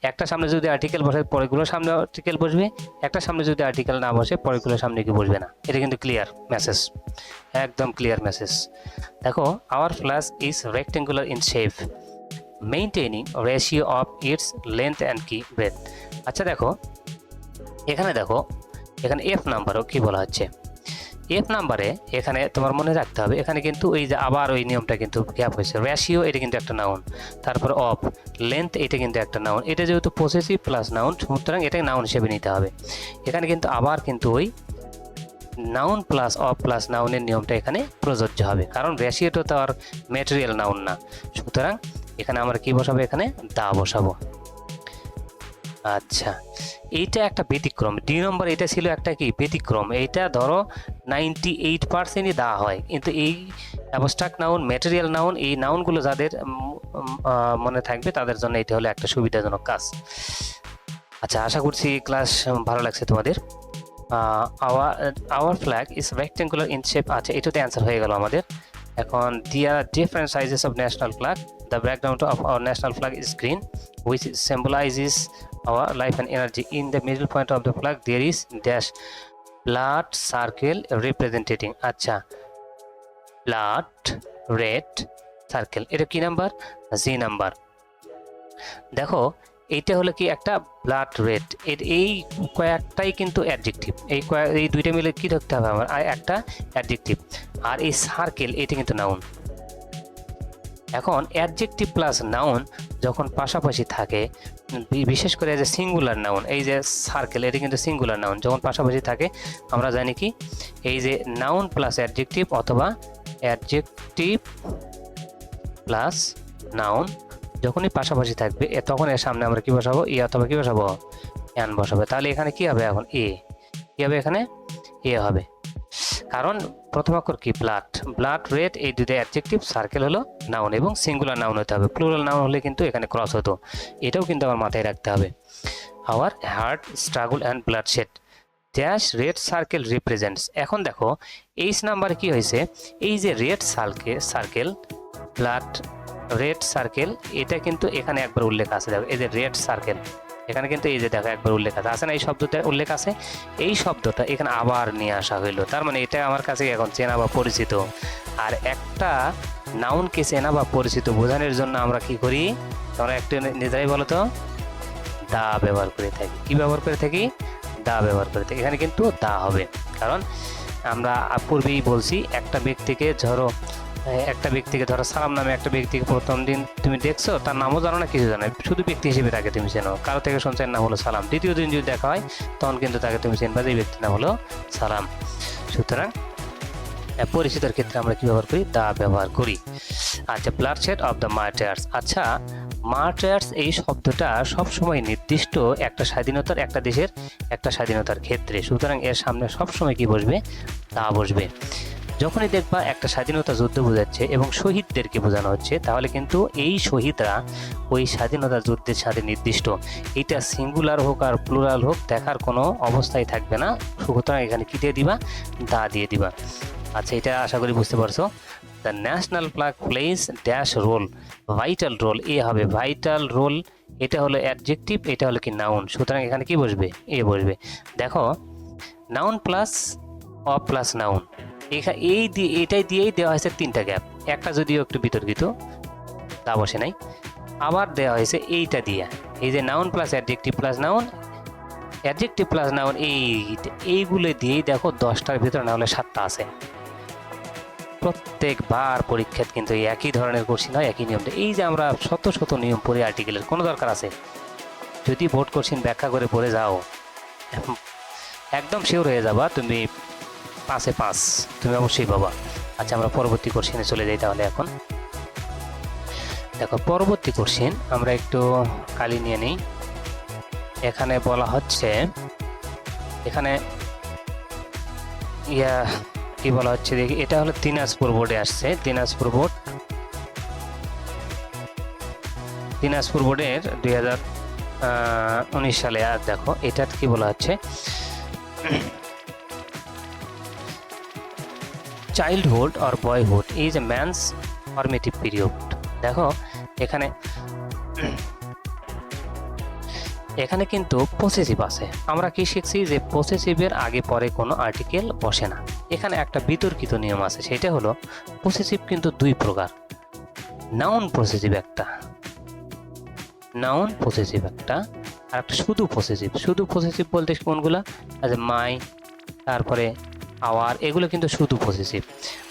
একটা সামনে যদি আর্টিকেল বসে পরেগুলোর সামনে আর্টিকেল বসবে, একটা সামনে যদি আর্টিকেল না বসে পরেগুলোর সামনে কি বসবে না। এটা কিন্তু ক্লিয়ার মেসেজ, একদম ক্লিয়ার মেসেজ। দেখো our flag is rectangular in shape, maintaining ratio of its length and কি ব্রেথ। আচ্ছা দেখো এখানে এফ নাম্বারও কি বলা হচ্ছে, এফ নাম্বারে এখানে তোমার মনে রাখতে হবে এখানে কিন্তু ওই যে আবার ওই নিয়মটা কিন্তু গ্যাপ হয়েছে। রেশিও এটা কিন্তু একটা নাউন, তারপর অফ, লেন্থ এটা কিন্তু একটা নাউন, এটা যেহেতু পসেসিভ প্লাস নাউন সুতরাং এটাকে নাউন হিসেবে নিতে হবে। এখানে কিন্তু আবার কিন্তু ওই নাউন প্লাস অফ প্লাস নাউনের নিয়মটা এখানে প্রযোজ্য হবে, কারণ রেশিওটা তো আর ম্যাটেরিয়াল নাউন না। সুতরাং এখানে আমরা কি বসাবো, এখানে দা বসাবো। আচ্ছা, এইটা একটা ব্যতিক্রম। ডি নম্বর এটা ছিল একটা কি ব্যতিক্রম। এইটা ধরো 98%ই দেওয়া হয়, কিন্তু এই অ্যাবস্ট্রাক্ট নাউন, ম্যাটেরিয়াল নাউন, এই নাউনগুলো যাদের মনে থাকবে তাদের জন্য এটা হলো একটা সুবিধাজনক কাজ। আচ্ছা, আশা করছি ক্লাস ভালো লাগছে তোমাদের। Our flag is rectangular in shape. আচ্ছা, এটাতে অ্যান্সার হয়ে গেল আমাদের। এখন there are different sizes of national flag. The background of our national flag is green which symbolizes our life and energy. In the middle point of the flag there is dash blood circle representing. আচ্ছা, blood red circle, এটা কি number? G number. দেখো এইটা হলো কি একটা blood red, এই কয়েকটাই কিন্তু অ্যাডজেক্টিভ। এই দুইটা মিলে কি ধরতে হবে আমার? একটা অ্যাডজেক্টিভ। আর এই সার্কেল এটা কিন্তু নাউন। এখন অ্যাডজেক্টিভ প্লাস নাউন যখন পাশাপাশি থাকে, বিশেষ করে যে সিঙ্গুলার নাউন, এই যে সার্কেল এটা কিন্তু সিঙ্গুলার নাউন, যখন পাশাপাশি থাকে আমরা জানি কি এই যে নাউন প্লাস অ্যাডজেক্টিভ অথবা অ্যাডজেক্টিভ প্লাস নাউন যখনই পাশাপাশি থাকবে তখন এর সামনে আমরা কি বসাবো? ই অথবা কি বসাবো? অ্যান বসাবো। তাহলে এখানে কি হবে? এখন এ কি হবে? এখানে এ হবে, কারণ প্রথম অক্ষর কি? ব্লাড। ব্লাড রেড, এই দুটো অ্যাডজেক্টিভ, সার্কেল হলো নাউন এবং সিঙ্গুলার নাউন হতে হবে। প্লুরাল নাউন হলে কিন্তু এখানে ক্রস হতো। এটাও কিন্তু আমার মাথায় রাখতে হবে। Our hard struggle and bloodshed dash red circle represents. এখন দেখো এইচ নাম্বারে কি হয়েছে? এই যে red circle blood red circle, এটা কিন্তু এখানে একবার উল্লেখ আছে। দেখো এই যে রেড সার্কেল, এখানে কিন্তু এই যে দেখো একবার উল্লেখ আছে না? এই শব্দটা উল্লেখ আছে, এই শব্দটা এখানে আবার নিয়ে আসা হইলো। তার মানে এটা আমার কাছে এখন চেনা বা পরিচিত। আর একটা নাউনকে চেনা বা পরিচিত বোঝানোর জন্য আমরা কি করি? তোমরা একটু নিজেরাই বলো তো। দা ব্যবহার করে থাকি। কি ব্যবহার করে থাকি? দা ব্যবহার করে থাকি। এখানে কিন্তু দা হবে, কারণ আমরা পূর্বেই বলছি একটা ব্যক্তিকে ধরো সালাম নামে একটা ব্যক্তিকে প্রথম দিন তুমি দেখছো, তার নামও জানো না, কিছু জানো না, শুধু ব্যক্তি হিসেবে তাকে তুমি চেনো। কারো থেকে শুনছো এর নাম হলো সালাম। দ্বিতীয় দিন যদি দেখা হয় তখন কিন্তু তাকে তুমি চেনবা যে এই ব্যক্তির নাম হলো সালাম। সুতরাং পরিচিতর ক্ষেত্রে আমরা কি ব্যবহার করি? দা ব্যবহার করি। আচ্ছা, bloodshed of the martyrs. আচ্ছা, মার্টার্স এই শব্দটা সবসময় নির্দিষ্ট একটা স্বাধীনতার, একটা দেশের একটা স্বাধীনতার ক্ষেত্রে। সুতরাং এর সামনে সবসময় কি বসবে? দা বসবে। যখনই দেখবা একটা স্বাধীনতা যুদ্ধ বোঝাচ্ছে এবং শহীদদেরকে বোঝানো হচ্ছে, তাহলে কিন্তু এই শহীদরা ওই স্বাধীনতা যুদ্ধের সাথে নির্দিষ্ট। এটা সিঙ্গুলার হোক আর প্লুরাল হোক দেখার কোনো অবস্থায় থাকবে না। সুতরাং এখানে কি দিয়ে দিবা? দা দিয়ে দিবা। আচ্ছা, এটা আশা করি বুঝতে পারছো। The national flag plays dash role, vital role. A হবে ভাইটাল রোল, এটা হলো অ্যাডজেক্টিভ, এটা হলো কি নাউন। সুতরাং এখানে কি বসবে? এ বসবে। দেখো নাউন প্লাস অ প্লাস নাউন, এটাই দিয়েই দেওয়া হয়েছে তিনটা গ্যাপ। একটা যদিও একটু বিতর্কিত, তা বসে নাই। আবার দেওয়া হয়েছে এইটা দিয়ে, এই যে noun plus adjective plus noun, adjective plus noun, এইগুলো দিয়েই দেখো 10টার ভিতরে না হলে 7টা আছে। প্রত্যেকবার পরীক্ষায় কিন্তু একই ধরনের কোশ্চিন হয়, একই নিয়মটা। এই যে আমরা শত শত নিয়ম পড়ি, আর্টিকেলের কোনো দরকার আছে? যদি বোর্ড কোশ্চিন ব্যাখ্যা করে পড়ে যাও, একদম শিওর হয়ে যাবা তুমি 5-এ 5 তুমি অবশ্যই পাবা। আচ্ছা, আমরা পরবর্তী কোশ্চেনে চলে যাই তাহলে। এখন দেখো পরবর্তী কোশ্চেন আমরা একটু কালি নিয়ে নিই। এখানে বলা হচ্ছে, এখানে কি বলা হচ্ছে দেখি, এটা হলো দিনাজপুর বোর্ডে আসছে। দিনাজপুর বোর্ডের 2019 সালে। আর দেখো এটা কি বলা হচ্ছে, childhood or boyhood is a man's formative period. দেখো এখানে কিন্তু পসেসিভ আছে। আমরা কি শিখছি? যে পসেসিভের আগে পরে কোনো আর্টিকেল বসে না। এখানে একটা বিতর্কিত নিয়ম আছে, সেটা হলো পসেসিভ কিন্তু দুই প্রকার। নাউন পসেসিভ একটা, আর একটা শুধু পসেসিভ। শুধু পসেসিভ বলতে কোনগুলা? আচ্ছা, মাই, তারপরে আওয়ার, এগুলো কিন্তু শুধু পসেসিভ।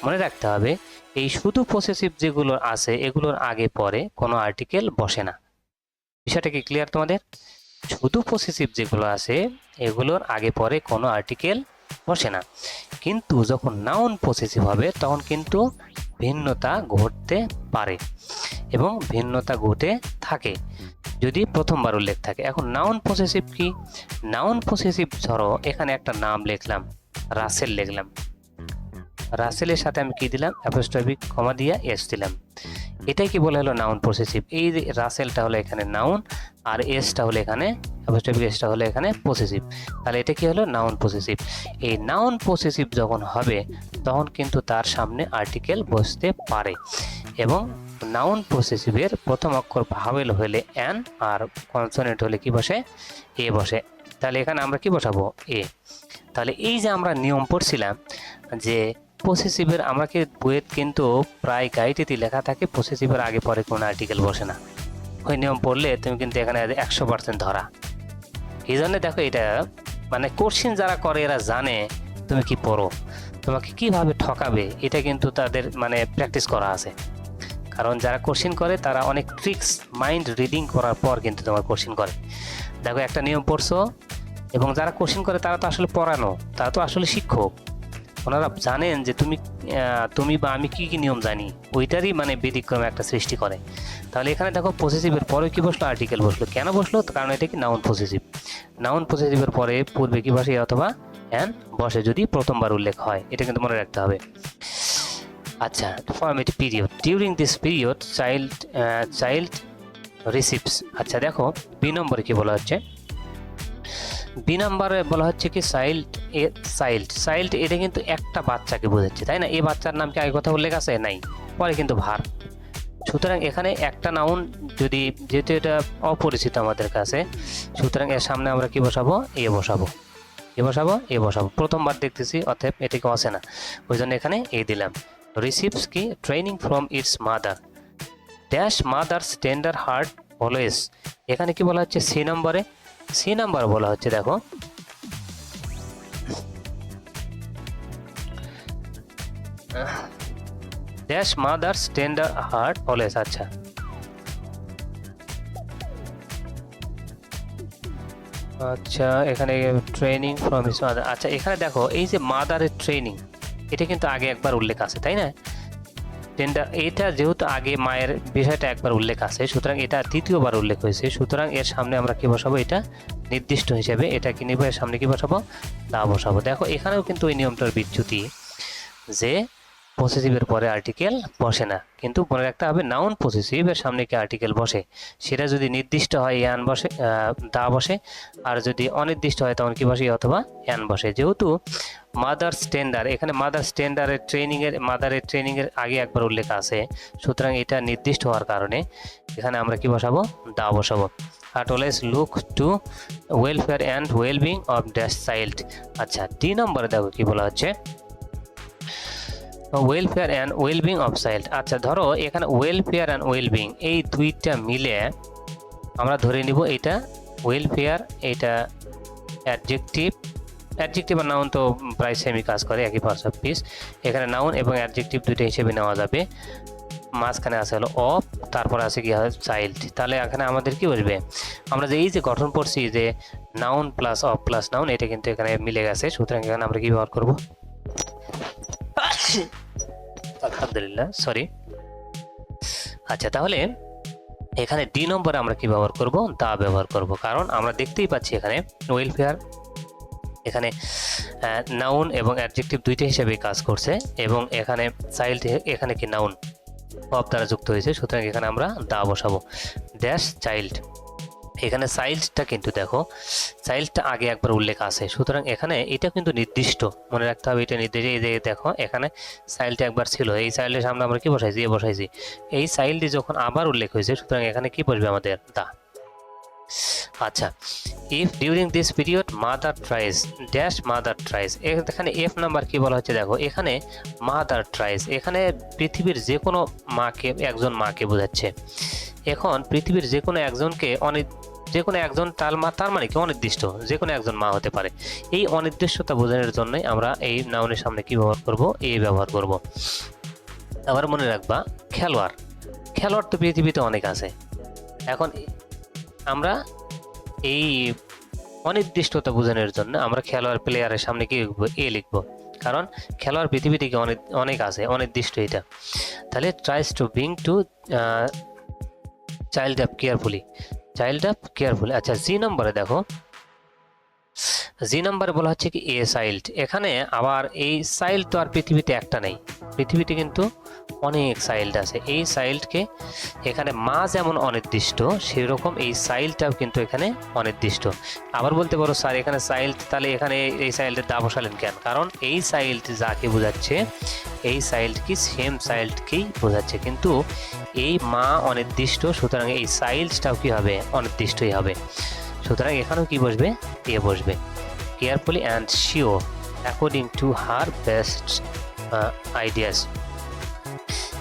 মনে রাখতে হবে এই শুধু পসেসিভ যেগুলো আছে এগুলোর আগে পরে কোনো আর্টিকেল বসে না। বিষয়টা কি ক্লিয়ার তোমাদের? শুধু পসেসিভ যেগুলো আছে এগুলোর আগে পরে কোনো আর্টিকেল বসে না। কিন্তু যখন নাউন পসেসিভ হবে তখন কিন্তু ভিন্নতা ঘটতে পারে এবং ভিন্নতা ঘটে থাকে। যদি প্রথমবার উল্লেখ থাকে। এখন নাউন পসেসিভ কি? নাউন পসেসিভ ধরো এখানে একটা নাম লিখলাম, রাসেল লিখলাম, রাসেলের সাথে আমি কি দিলাম, অ্যাপোস্ট্রফি কমা দিয়া এস দিলাম। এটাই কি বলা হলো নাউন পসেসিভ। এই যে রাসেলটা হলো এখানে নাউন, আর এসটা হলো এখানে অ্যাপোস্ট্রফি এসটা হলো এখানে পসেসিভ। তাহলে এটা কি হলো নাউন পসেসিভ। এই নাউন পসেসিভ যখন হবে তখন কিন্তু তার সামনে আর্টিকেল বসতে পারে, এবং নাউন পসেসিভের প্রথম অক্ষর ভাওয়েল হলে এন, আর কনসোনেন্ট হলে কি বসে, এ বসে। তাহলে এখানে আমরা কি বসাবো, এ। তাহলে এই যে আমরা নিয়ম পড়ছিলাম যে পসেসিভের, আমরা কি বইয়ের কিন্তু প্রায় গাইডেতেই লেখা থাকে পসেসিভের আগে পরে কোনো আর্টিকেল বসে না। ওই নিয়ম পড়লে তুমি কিন্তু এখানে 100% ধরা। এই জন্য দেখো এটা মানে কোশ্চিন যারা করে এরা জানে তুমি কি পড়ো, তোমাকে কিভাবে ঠকাবে, এটা কিন্তু তাদের মানে প্র্যাকটিস করা আছে। কারণ যারা কোশ্চিন করে তারা অনেক ট্রিক্স মাইন্ড রিডিং করার পর কিন্তু তোমার কোশ্চিন করে। দেখো একটা নিয়ম পড়ছো, এবং যারা কোশ্চিন করে তারা তো আসলে পড়ানো, তারা তো আসলে শিক্ষক, ওনারা জানেন যে তুমি বা আমি কি কি নিয়ম জানি, ওইটারই মানে ব্যতিক্রমে একটা সৃষ্টি করে। তাহলে এখানে দেখো পসেসিভের পরে কি বসলো, আর্টিকেল বসলো। কেন বসলো? কারণ এটা কি নাউন পসেসিভ। নাউন পসেসিভের পরে পূর্বে কি বসে অথবা অ্যান বসে যদি প্রথমবার উল্লেখ হয়, এটা কিন্তু মনে রাখতে হবে। আচ্ছা, formative period, during this period child receives. আচ্ছা দেখো বি নম্বরে কি বলা হচ্ছে, বি নম্বরে বলা হচ্ছে কি চাইল্ড এটা কিন্তু একটা বাচ্চাকে বোঝাচ্ছে, তাই না? এই বাচ্চার নাম কি আগে কথা উল্লেখ আছে? নাই, পরে কিন্তু ভার্ব। সুতরাং এখানে একটা নাউন যদি, যেহেতু এটা অপরিচিত আমাদের কাছে, সুতরাং এর সামনে আমরা কি বসাবো, এ বসাবো, এ বসাবো। প্রথমবার দেখতেছি, অতএব এটাকে অসে না, ওই জন্য এখানে এ দিলাম। রিসিভস কি, training from its mother, dash mother's tender heart always. এখানে কি বলা হচ্ছে, সি নাম্বার বলা হচ্ছে, দেখো dash mother's tender heart always. আচ্ছা আচ্ছা, এখানে ট্রেনিং ফ্রম হিজ মাদার। আচ্ছা এখানে দেখো এই যে মাদারের ট্রেনিং, এটা কিন্তু আগে একবার উল্লেখ আছে, তাই না? টেন্ডার, এটা যেহেতু আগে মায়ের বিষয়টা একবার উল্লেখ আছে, সুতরাং এটা দ্বিতীয়বার উল্লেখ হয়েছে, সুতরাং এর সামনে আমরা কি বসাবো, এটা নির্দিষ্ট হিসেবে এটা কি নিব, এর সামনে কি বসাবো, তা বসাবো। দেখো এখানেও কিন্তু ওই নিয়মটার বিচ্যুতি, যে পসেসিভের পরে আর্টিকেল বসে না, কিন্তু মনে রাখতে হবে নাউন পসেসিভ এর সামনে কি আর্টিকেল বসে, সেটা যদি নির্দিষ্ট হয় ইয়ান বসে, দা বসে, আর যদি অনির্দিষ্ট হয় তখন কি বসে, অথবা ইয়ান বসে। যেহেতু মাদার স্ট্যান্ডার, এখানে মাদার স্ট্যান্ডারের মাদারের ট্রেনিং এর আগে একবার উল্লেখ আছে, সুতরাং এটা নির্দিষ্ট হওয়ার কারণে এখানে আমরা কি বসাবো, দা বসাবো। আর always look to welfare and wellbeing of dash child. আচ্ছা ডি নম্বরে দেখো কি বলা হচ্ছে, welfare and wellbeing of child. আচ্ছা ধরো এখানে ওয়েলফেয়ার অ্যান্ড ওয়েলবিং এই দুইটা মিলে আমরা ধরে নিব এটা ওয়েলফেয়ার, এটা অ্যাডজেক্টিভ আর নাউন তো প্রায় সেমই কাজ করে, একই পার্টস অফ স্পিচ। এখানে নাউন এবং অ্যাডজেক্টিভ দুইটা হিসেবে নেওয়া যাবে। মাঝখানে আছে হলো অফ, তারপর আছে কি হয় চাইল্ড। তাহলে এখানে আমাদের কি বসবে, আমরা যে এই যে গঠন পড়ছি যে noun plus of plus noun, এটা কিন্তু এখানে মিলে গেছে, সুতরাং এখানে আমরা কি ব্যবহার করব, আলহামদুলিল্লাহ, সরি। আচ্ছা তাহলে এখানে ডি নম্বরে আমরা কি ব্যবহার করব, দা ব্যবহার করব, কারণ আমরা দেখতেই পাচ্ছি এখানে ওয়েলফেয়ার এখানে নাউন এবং অ্যাডজেক্টিভ দুইটা হিসেবে কাজ করছে, এবং এখানে চাইল্ড এখানে কি নাউন অফ দ্বারা যুক্ত হয়েছে, সুতরাং এখানে আমরা দা বসাবো। ড্যাশ চাইল্ড, এখানে চাইল্ডটা কিন্তু দেখো চাইল্ডটা আগে একবার উল্লেখ আছে, সুতরাং এখানে এটা কিন্তু নির্দিষ্ট, মনে রাখতে হবে এটা নির্দিষ্ট। এই যে দেখো এখানে চাইল্ডটা একবার ছিল, এই চাইল্ডের সামনে আমরা কি বসাইছি, এ বসাইছি। এই চাইল্ডটি যখন আবার উল্লেখ হয়েছে, সুতরাং এখানে কি বসবে আমাদের, দা। আচ্ছা, if during this period mother tries dash mother tries, এখানে এফ নাম্বার কি বলা হচ্ছে, দেখো এখানে মাদার ট্রাইজ, এখানে পৃথিবীর যে কোনো মাকে, একজন মাকে বোঝাচ্ছে। এখন পৃথিবীর যে কোনো একজনকে যে কোনো একজন তার মানে কি অনির্দিষ্ট, যে কোনো একজন মা হতে পারে। এই অনির্দিষ্টতা বোঝানোর জন্যই আমরা এই নাউনের সামনে কি ব্যবহার করব, এ ব্যবহার করব। আবার মনে রাখবা খেলোয়াড় তো পৃথিবীতে অনেক আছে। এখন আমরা এই অনির্দিষ্টতা বোঝানোর জন্য আমরা খেলোয়াড় প্লেয়ারের সামনে কি লিখবো, এ লিখবো, কারণ খেলোয়াড় পৃথিবী থেকে অনেক আছে, অনির্দিষ্ট এটা। তাহলে tries to bring to child up carefully, child of carefully. আচ্ছা, জি নম্বরে দেখো, জি নাম্বারে বলা হচ্ছে কি এ চাইল্ড। এখানে আবার এই চাইল্ড তো আর পৃথিবীতে একটা নেই, পৃথিবীতে কিন্তু অনেক চাইল্ড আছে। এই চাইল্ডকে এখানে মা যেমন অনির্দিষ্ট, সেরকম এই চাইল্ডটাও কিন্তু এখানে অনির্দিষ্ট। আবার বলতে পারো স্যার এখানে চাইল্ড, তাহলে এখানে এই চাইল্ডের দা বসালেন কেন? কারণ এই চাইল্ড যাকে বোঝাচ্ছে, এই চাইল্ড কি সেম চাইল্ডকেই বোঝাচ্ছে, কিন্তু এই মা অনির্দিষ্ট, সুতরাং এই চাইল্ডটাও কি হবে? অনির্দিষ্টই হবে। সুতরাং এখানেও কি বসবে? এ বসবে। Carefully and sure according to her best ideas.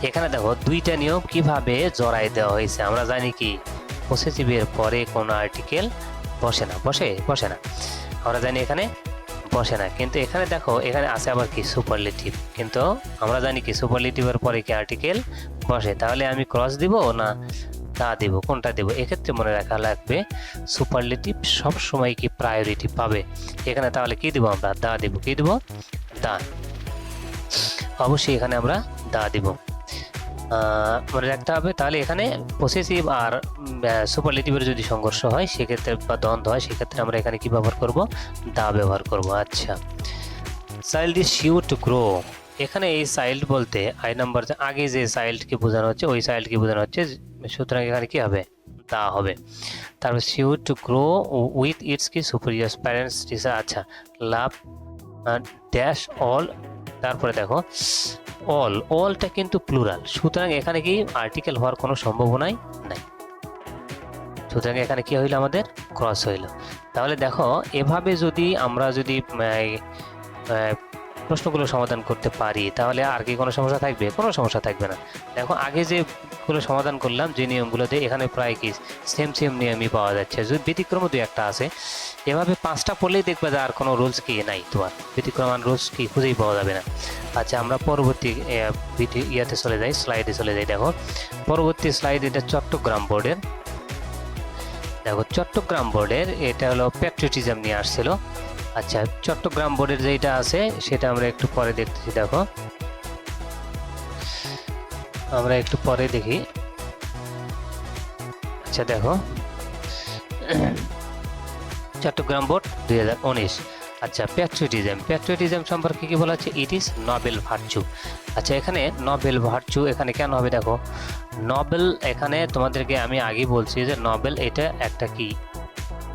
এখানে দেখো দুইটা নিয়ম কিভাবে জড়াই দেওয়া হয়েছে। আমরা জানি কি পসেসিভের পরে কোনো আর্টিকেল বসে না, বসে না, আমরা জানি এখানে বসে না। কিন্তু এখানে দেখো, এখানে আছে আবার কি সুপারলেটিভ, কিন্তু আমরা জানি কি সুপারলেটিভের পরে কি আর্টিকেল বসে। তাহলে আমি ক্রস দিব না দা দেব, কোনটা দেব? এক্ষেত্রে মনে রাখা লাগবে সুপারলেটিভ সব সময় কি প্রায়োরিটি পাবে। এখানে তাহলে কি দিব? আমরা দা দেব। কি দেব? দা। অবশ্যই এখানে আমরা দা দিব, মনে রাখতে হবে। তাহলে এখানে পসেসিভ আর সুপারলেটিভের যদি সংঘর্ষ হয় সেক্ষেত্রে, বা দ্বন্দ্ব হয়, সেক্ষেত্রে আমরা এখানে কি ব্যবহার করব? দা ব্যবহার করব। আচ্ছা, child is sure to grow. এখানে এই চাইল্ড বলতে আই নাম্বার আগে যে চাইল্ডকে বোঝানো হচ্ছে ওই চাইল্ডকে বোঝানো হচ্ছে, সুতরাং এখানে কি হবে? দা হবে। তারপর sure to grow with its কি সুপিরিয়ার প্যারেন্টস টিচার। আচ্ছা, লাভ ড্যাশ অল। তারপরে দেখো অলটা কিন্তু প্লুরাল, সুতরাং এখানে কি আর্টিকেল হওয়ার কোনো সম্ভাবনাই নাই। সুতরাং এখানে কি হইলো? আমাদের ক্রস হইল। তাহলে দেখো এভাবে যদি আমরা যদি প্রশ্নগুলো সমাধান করতে পারি তাহলে আর কি কোনো সমস্যা থাকবে? কোনো সমস্যা থাকবে না। দেখো আগে যেগুলো সমাধান করলাম, যে নিয়মগুলোতে, এখানে প্রায় কি সেম নিয়মই পাওয়া যাচ্ছে, যদি ব্যতিক্রম দুই একটা আছে। এভাবে 5টা পড়লেই দেখবে যে আর কোনো রুলস কি নাই, তোমার ব্যতিক্রম রুলস কি খুঁজেই পাওয়া যাবে না। আচ্ছা, আমরা পরবর্তী ইয়াতে চলে যাই, স্লাইডে চলে যাই। দেখো পরবর্তী স্লাইড, এটা চট্টগ্রাম বোর্ডের। দেখো চট্টগ্রাম বোর্ডের এটা হলো প্যাট্রিয়টিজম নিয়ে আসছিল। আচ্ছা, চট্টগ্রাম বোর্ডের যেটা আছে সেটা আমরা একটু পরে দেখতেছি। দেখো আমরা একটু পরে দেখি। আচ্ছা দেখো চট্টগ্রাম বোর্ড 2019। আচ্ছা, প্যাট্রিয়টিজম সম্পর্কে কি বলা হচ্ছে? It is noble virtue. আচ্ছা, এখানে নবেল ভার্চু এখানে কেন হবে? দেখো নবেল, এখানে তোমাদেরকে আমি আগে বলছি যে নবেল এটা একটা কি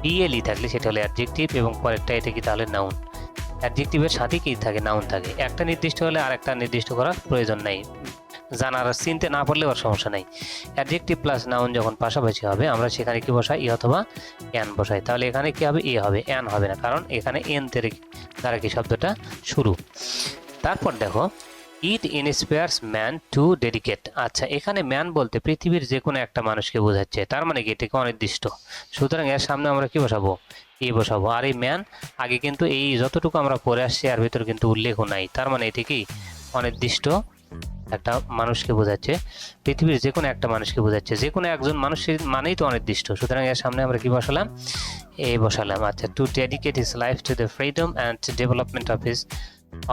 বিএলই থাকলে সেটা হলো অ্যাডজেক্টিভ, এবং পরেরটা এটা কি তাহলে নাউন। অ্যাডজেক্টিভের সাথে কি থাকে? নাউন থাকে। একটা নির্দিষ্ট হলে আর একটা নির্দিষ্ট করার প্রয়োজন নাই, জানার চিনতে না পারলেও আর সমস্যা নাই। অ্যাডজেক্টিভ প্লাস নাউন যখন পাশাপাশি হবে আমরা সেখানে কি বসাই? ই অথবা এন বসাই। তাহলে এখানে কি হবে? এ হবে, এন হবে না, কারণ এখানে এন দ্বারা কি শব্দটা শুরু। তারপর দেখো ইট ইন্সপায়ার্স ম্যান টু ডেডিকেট। আচ্ছা, এখানে ম্যান বলতে পৃথিবীর যে কোনো একটা মানুষকে বোঝাচ্ছে, তার মানে কি এটাকে অনির্দিষ্ট, সুতরাং এর সামনে আমরা কি বসাবো? এ বসাবো। আর এই ম্যান আগে কিন্তু এই যতটুকু আমরা পড়ে আসছি আর ভিতরে কিন্তু উল্লেখও নাই, তার মানে এটি কি অনির্দিষ্ট একটা মানুষকে বোঝাচ্ছে, পৃথিবীর যে কোনো একটা মানুষকে বোঝাচ্ছে, যে কোনো একজন মানুষের মানেই তো অনির্দিষ্ট, সুতরাং এর সামনে আমরা কি বসালাম? এ বসালাম। আচ্ছা, to dedicate his life to the freedom and development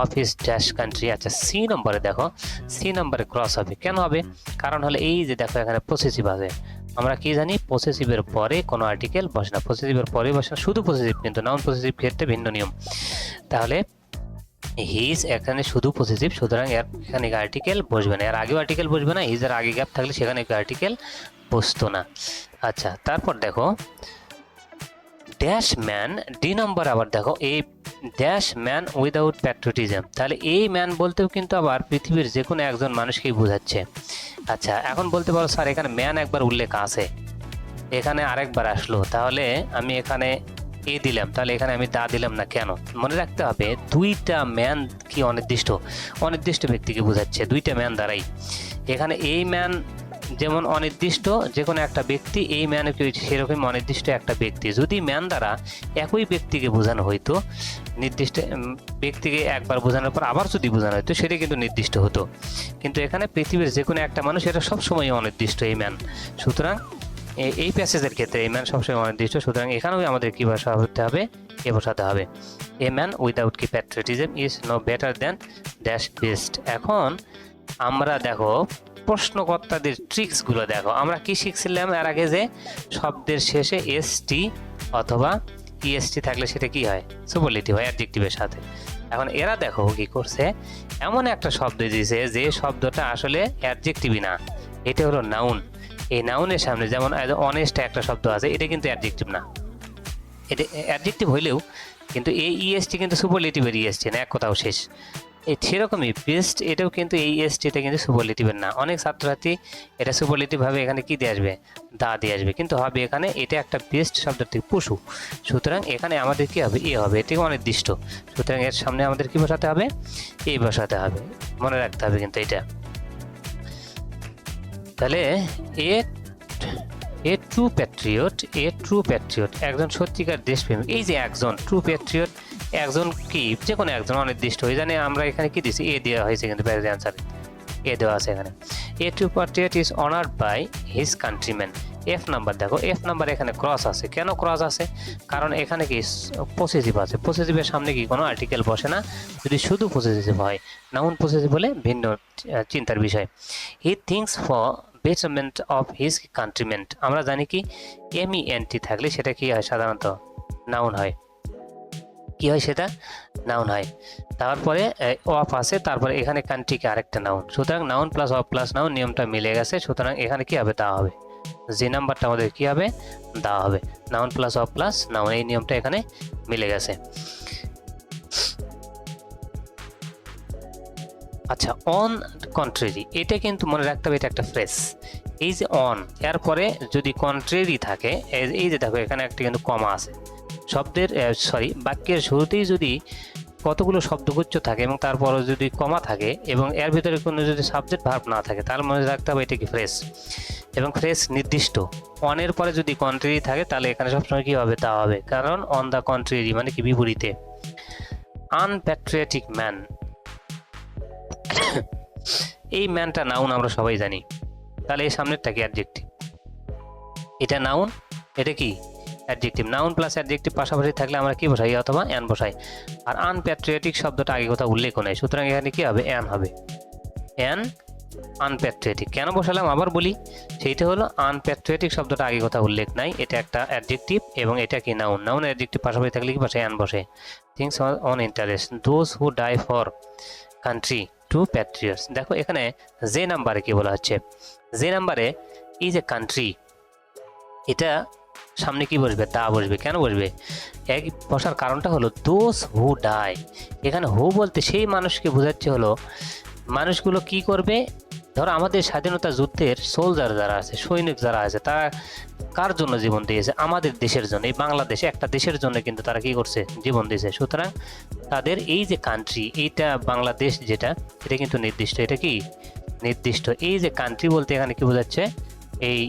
of his dash country. আচ্ছা, সি নম্বরে দেখো, সি নম্বরে ক্রস হবে, কেন হবে? কারণ হলো এই যে দেখো এখানে পসেসিভ আছে, আমরা কি জানি পসেসিভের পরে কোনো আর্টিকেল বসে না, পসেসিভের পরে বসে না, শুধু পসেসিভ, কিন্তু নাউন পসেসিভ ক্ষেত্রে ভিন্ন নিয়ম। তাহলে হিজ এখানে শুধু পসেসিভ, সুতরাং এখানে আর্টিকেল বসবে না, এর আগেও আর্টিকেল বসবে না, হিজের আগে গ্যাপ থাকলে সেখানে আর্টিকেল বসতো না। আচ্ছা, তারপর দেখো ড্যাশ ম্যান, ডি নম্বর আবার দেখো এই ড্যাশ ম্যান উইদাউট প্যাট্রিয়টিজম। তাহলে এই ম্যান বলতেও কিন্তু আবার পৃথিবীর যে কোনো একজন মানুষকেই বোঝাচ্ছে। আচ্ছা, এখন বলতে পারো স্যার এখানে ম্যান একবার উল্লেখ আছে, এখানে আরেকবার আসলো, তাহলে আমি এখানে এ দিলাম, তাহলে এখানে আমি দা দিলাম না কেন? মনে রাখতে হবে দুইটা ম্যান কি অনির্দিষ্ট ব্যক্তিকে বোঝাচ্ছে, দুইটা ম্যান দ্বারাই। এখানে এই ম্যান যেমন অনির্দিষ্ট যে কোনো একটা ব্যক্তি, এই ম্যান কি সেরকম অনির্দিষ্ট একটা ব্যক্তি। যদি ম্যান দ্বারা একই ব্যক্তিকে বোঝানো হইতো, নির্দিষ্ট ব্যক্তিকে একবার বোঝানোর পর আবার যদি বোঝানো হতো সেটা কিন্তু নির্দিষ্ট হতো, কিন্তু এখানে পৃথিবীর যে কোনো একটা মানুষ, এটা সবসময় অনির্দিষ্ট এই ম্যান, সুতরাং এই প্যাসেজের ক্ষেত্রে এই ম্যান সবসময় অনির্দিষ্ট, সুতরাং এখানেও আমাদের কি ভাষা হতে হবে? এ বসাতে হবে। এ ম্যান উইদাউট কি patriotism is no better than dash beast. এখন আমরা দেখো প্রশ্নকর্তাদের ট্রিক্সগুলো দেখো। আমরা কি শিখছিলাম এর আগে, যে শব্দের শেষে এস টি অথবা ইএসটি থাকলে সেটা কি হয়, সুপারলেটিভ হয় অ্যাডজেক্টিভের সাথে। এখন এরা দেখো কি করছে, এমন একটা শব্দ দিয়েছে যে শব্দটা আসলে অ্যাডজেক্টিভই না, এটা হলো নাউন। এই নাউনের সামনে যেমন অনেস্ট একটা শব্দ আছে, এটা কিন্তু অ্যাডজেক্টিভ না, এটা অ্যাডজেক্টিভ হইলেও কিন্তু এই ইএসটি কিন্তু সুপারলেটিভের ইএসটি না, এক কথাও শেষ। এই সেরকমই বেস্ট, এটাও কিন্তু এই এসটি, এটা কিন্তু সুপারলেটিভের না। অনেক ছাত্রছাত্রী এটা সুপারলেটিভ ভাবে এখানে কি দিয়ে আসবে, দা দিয়ে আসবে, কিন্তু হবে এখানে এটা একটা বেস্ট শব্দের থেকে পশু। সুতরাং এখানে আমাদের কি হবে, এ হবে, এটি অনির্দিষ্ট। সুতরাং এর সামনে আমাদের কি বসাতে হবে, এই বসাতে হবে, মনে রাখতে হবে কিন্তু এটা। তাহলে এ ট্রু প্যাট্রিয়ট, একজন সত্যিকার দেশপ্রেমিক। এই যে একজন ট্রু প্যাট্রিয়ট, একজন কি, যে কোনো একজন অনির্দিষ্ট, ওই জানে আমরা এখানে কি দিচ্ছি, এ দেওয়া হয়েছে কিন্তু প্যারের অ্যান্সারে এ দেওয়া আছে এখানে। A true patriot is honoured by his countryman. F number দেখো, এফ নাম্বার এখানে ক্রস আছে, কেন ক্রস আছে, কারণ এখানে কি পসেসিভ আছে, পসেসিভের সামনে কি কোনো আর্টিকেল বসে না, যদি শুধু পসেসিভ হয়। নাউন পসেসিভ হলে ভিন্ন চিন্তার বিষয়। হি থিংকস ফর বেটারমেন্ট অফ হিজ কান্ট্রিমেন্ট। আমরা জানি কি এমইএনটি থাকলে সেটা কি হয়, সাধারণত নাউন হয়। কি হয় সেটা, নাউন হয়। তারপরে অফ আছে, তারপরে এখানে কান্ট্রিকে আরেকটা নাউন। সুতরাং noun plus of plus noun নিয়মটা মিলে গেছে। সুতরাং এখানে কি হবে, দেওয়া হবে, যে নাম্বারটা আমাদের কি হবে, দেওয়া হবে। Noun plus of plus noun, এই নিয়মটা এখানে মিলে গেছে। আচ্ছা, অন কন্ট্রারি, এটা কিন্তু মনে রাখতে হবে, এটা একটা ফ্রেজ। এই যে অন, এরপরে যদি কন্ট্রারি থাকে, এই যে দেখো এখানে একটা কিন্তু কমা আছে শব্দের, বাক্যের শুরুতেই যদি কতগুলো শব্দগুচ্ছ থাকে এবং তারপরও যদি কমা থাকে এবং এর ভিতরে কোনো যদি সাবজেক্ট ভার্ব না থাকে, তাহলে মনে রাখতে হবে এটা কি ফ্রেজ, এবং ফ্রেজ নির্দিষ্ট। অনের পরে যদি কন্ট্রারি থাকে তাহলে এখানে সবসময় কি হবে, তা হবে, কারণ অন দ্য কন্ট্রারি মানে কি, বিপরীতে। আনপ্যাট্রিয়টিক ম্যান, এই ম্যানটা নাউন আমরা সবাই জানি, তাহলে এই সামনেরটা কি, অ্যাডজেক্টিভ। এটা নাউন, এটা কি অ্যাডজেক্টিভ। নাউন প্লাস অ্যাডজেক্টিভ পাশাপাশি থাকলে আমরা কি বসাই, অথবা অ্যান বসাই। আর আনপ্যাট্রিয়টিক শব্দটা আগে কথা উল্লেখ নেই, সুতরাং এখানে কি হবে, অ্যান হবে। অ্যান আনপ্যাট্রিয়টিক কেন বসালাম আবার বলি, সেইটা হলো আনপ্যাট্রিয়টিক শব্দটা আগে কথা উল্লেখ নাই, এটা একটা অ্যাডজেক্টিভ এবং এটা কি নাউন। নাউন অ্যাডজেক্টিভ পাশাপাশি থাকলে কি বসে, অ্যান বসে। Things on interest, those who die for country to patriots. দেখো এখানে যে নাম্বারে কি বলা হচ্ছে, যে নাম্বারে এই যে কান্ট্রি, এটা সামনে কি বসবে, তা বসবে। কেন বসবে, এক বসার কারণটা হলো দোজ হু ডাই, এখানে হু বলতে সেই মানুষকে বোঝাচ্ছে, হলো মানুষগুলো কি করবে, ধরো আমাদের স্বাধীনতা যুদ্ধের সোলজার যারা আছে, সৈনিক যারা আছে, তারা কার জন্য জীবন দিয়েছে, আমাদের দেশের জন্য। এই বাংলাদেশে একটা দেশের জন্য কিন্তু তারা কি করছে, জীবন দিয়েছে। সুতরাং তাদের এই যে কান্ট্রি, এইটা বাংলাদেশ যেটা, এটা কিন্তু নির্দিষ্ট, এটা কি নির্দিষ্ট। এই যে কান্ট্রি বলতে এখানে কি বোঝাচ্ছে, এই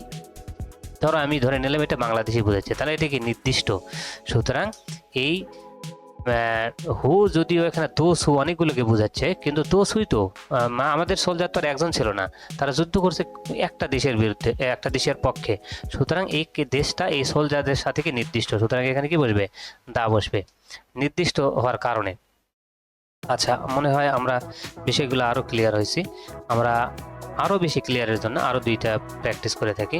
ধরো আমি ধরে নিলাম এটা বাংলাদেশি বোঝাচ্ছে, তাহলে এটা কি নির্দিষ্ট। সুতরাং এই হু যদিও এখানে দোষ হু অনেকগুলোকে বোঝাচ্ছে, কিন্তু দোষ হুই তো আমাদের সোলজার তো আর একজন ছিল না, তারা যুদ্ধ করছে একটা দেশের বিরুদ্ধে, একটা দেশের পক্ষে। সুতরাং এই দেশটা এই সোলজারদের সাথে কি নির্দিষ্ট, সুতরাং এখানে কি বসবে, দা বসবে, নির্দিষ্ট হওয়ার কারণে। আচ্ছা, মনে হয় আমরা বিষয়গুলো আরও ক্লিয়ার হয়েছি। আমরা আরও বেশি ক্লিয়ারের জন্য আরও দুইটা প্র্যাকটিস করে থাকি।